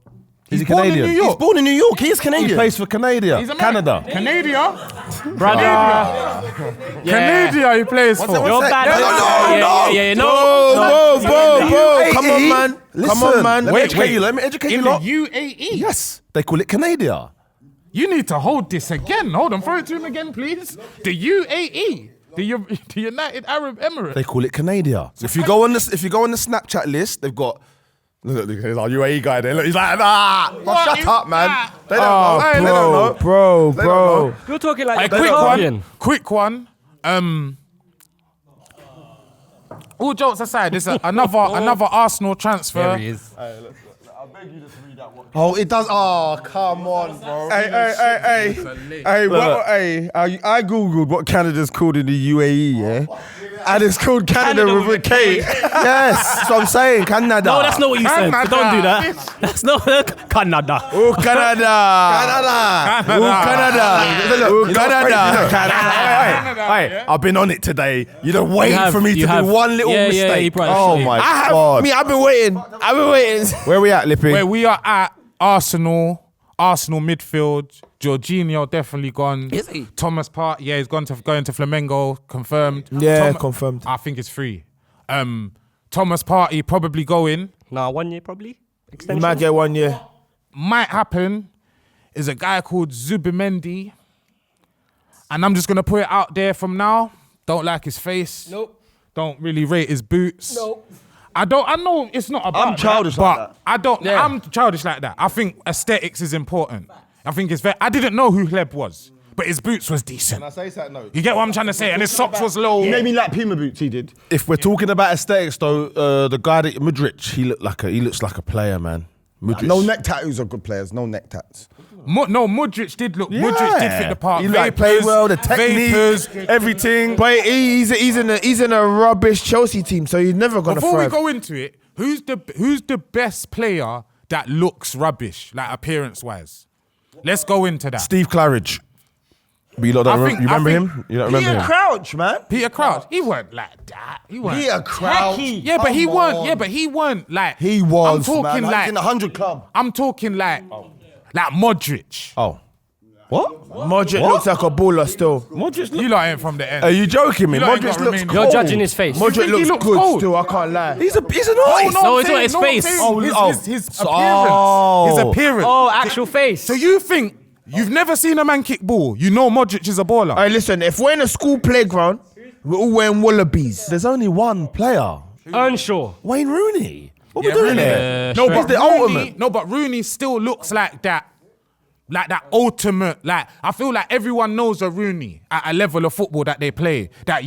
Is he born in Canadian? New York. He's born in New York. He is Canadian. He plays for Canada. He's American. Canada. Canada. Brother. Canada he plays for. You're bad. Bro. Come on, man. Listen, Come on, man. Let me educate you. Let me educate you In the lot. UAE. Yes. They call it Canada. You need to hold this again. Hold on, throw it to him again, please. The UAE. The United Arab Emirates. They call it Canada. So if you go on the Snapchat list, they've got. Look, there's our UAE guy there. Look, he's like, What shut is up, man. that? They don't know. They don't know. Bro. You're talking like Quick one. All jokes aside, there's another Arsenal transfer. There he is. Oh, it does. Oh, come on, bro. Hey. I googled what Canada's called in the UAE, yeah, and it's called Canada with a K. Yes, that's what I'm saying. Canada. No, that's not what you said. So don't do that. That's not Canada. Oh, Canada. Oh, Canada. Hey, I've been on it today. You don't wait You have, for me to you do have. one little Yeah, mistake. he brought it Oh shit. my God. I've been waiting. Where we at, Lippy? Where we are at Arsenal midfield. Jorginho definitely gone. Is he? Thomas Partey, yeah, he's going to Flamengo, confirmed. Yeah, confirmed. I think it's free. Thomas Partey probably going. Nah, 1 year probably. You Extension. might get 1 year. Might happen is a guy called Zubimendi. And I'm just going to put it out there from now. Don't like his face. Nope. Don't really rate his boots. Nope. I know it's not about I'm childish that, like but that. I don't. Yeah. I'm childish like that. I think aesthetics is important. I think it's very. I didn't know who Hleb was, but his boots was decent. I say something? No. You get what I'm trying to say? And his socks was low. He made me like Puma boots. He did. If we're talking about aesthetics, though, the guy that Modric, he looks like a player, man. Modric. No neck tattoos are good players. No neck tats. No, Modric did look. Modric did fit the part. He played well, the technique, Vapors. everything. But he's in a rubbish Chelsea team, so he's never gonna Before we thrive. go into it, who's the best player that looks rubbish, like appearance wise? Let's go into that. Steve Claridge. But you lot don't you remember him? You don't remember Peter him? Crouch, man. Peter Crouch. He weren't like that. He weren't. Peter Crouch. Yeah, but he Come weren't. on. Yeah, but he weren't like. He was. I'm talking man. like. He's in the 100 club. I'm talking like Modric. Oh. What? Modric looks like a baller still. Modric You lot ain't from the end. Are you joking me? You lot ain't Modric got looks Romanian. cold. You're judging his face. Modric think he looks looks good cold? still. I can't lie. He's an artist. No, I'm it's not saying- his I'm face. saying His appearance. Oh. His appearance. Oh, actual face. So you think you've never seen a man kick ball? You know Modric is a baller. Hey, listen, if we're in a school playground, we're all wearing wallabies. There's only one player. Unsure. Wayne Rooney. What Yeah, we doing Rooney. here? No, He's but the Rooney, ultimate. no, but Rooney still looks like that. Like that ultimate, like I feel like everyone knows a Rooney at a level of football that they play. That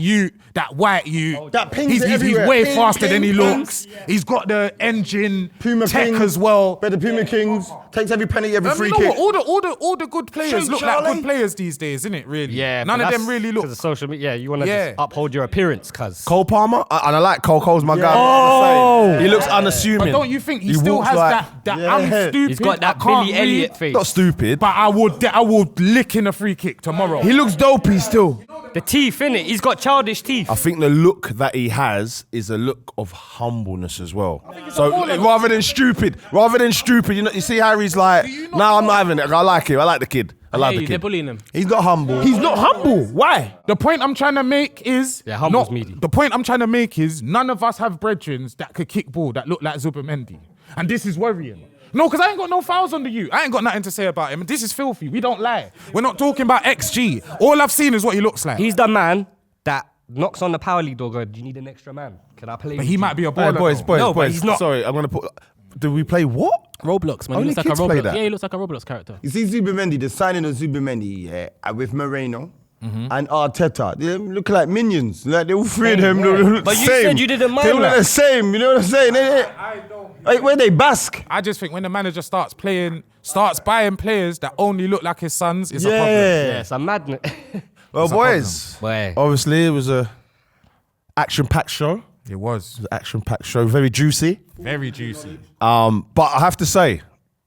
white That pings he's it he's everywhere. way Ping, faster than he ping, looks. He's got the engine Puma tech King, as well. Better Puma Kings. Takes every penny, every free You know kick. what? All the good players Shoot, look like Charlie. good players these days, isn't it? Really? Yeah. None but of them that's really look. Because of social media. Yeah, you want to Yeah. just uphold your appearance, cuz. Cole Palmer, and I like Cole. Cole's my guy. Oh. He looks unassuming. But don't you think he He still walks has like- that Yeah. I'm stupid. He's got that I can't Billy Elliot read, face. Not stupid. But I would lick in a free kick tomorrow. He looks dopey still. The teeth, innit? He's got childish teeth. I think the look that he has is a look of humbleness as well. So baller. rather than stupid, you see how he's like, no, I'm not having it. I like him. I like the kid. I like the They're kid. bullying him. He's not humble. He's not humble. Why? The point I'm trying to make is Yeah, humble's meaty. The point I'm trying to make is none of us have brethrens that could kick ball that look like Zubimendi, and this is worrying. No, because I ain't got no fouls under you. I ain't got nothing to say about him. This is filthy. We don't lie. We're not talking about XG. All I've seen is what he looks like. He's the man that knocks on the power league door going, do you need an extra man? Can I play But with he you? might be a Hey, baller. boys, though. No, but he's not. Sorry, I'm gonna put. Do we play what? Roblox, man. Only He looks like a kids play Roblox. that. Yeah, he looks like a Roblox character. You see Zubimendi, the signing of Zubimendi, yeah, with Moreno and Arteta. They look like minions. Like they all three of them look But the you same. said you didn't mind They look like that. the same. You know what I'm saying? Like, where they bask? I just think when the manager starts buying players that only look like his sons, it's a problem. Yeah, it's a madness. Well, It's a boys, Boy. obviously it was a action-packed show. It was Action-packed show, very juicy. very juicy. But I have to say,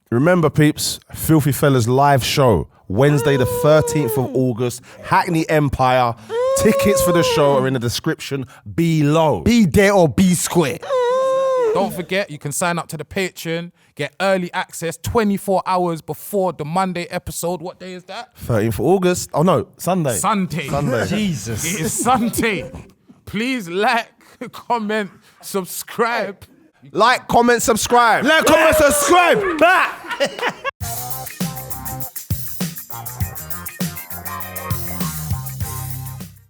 remember, peeps, Filthy Fellas live show, Wednesday the 13th of August, Hackney Empire. Tickets for the show are in the description below. Be there or be square. Don't forget, you can sign up to the Patreon, get early access 24 hours before the Monday episode. What day is that? 13th of August. Oh no, Sunday. Sunday. Jesus. It is Sunday. Please like, comment, subscribe. Like, comment, subscribe. Like, comment, subscribe. Back.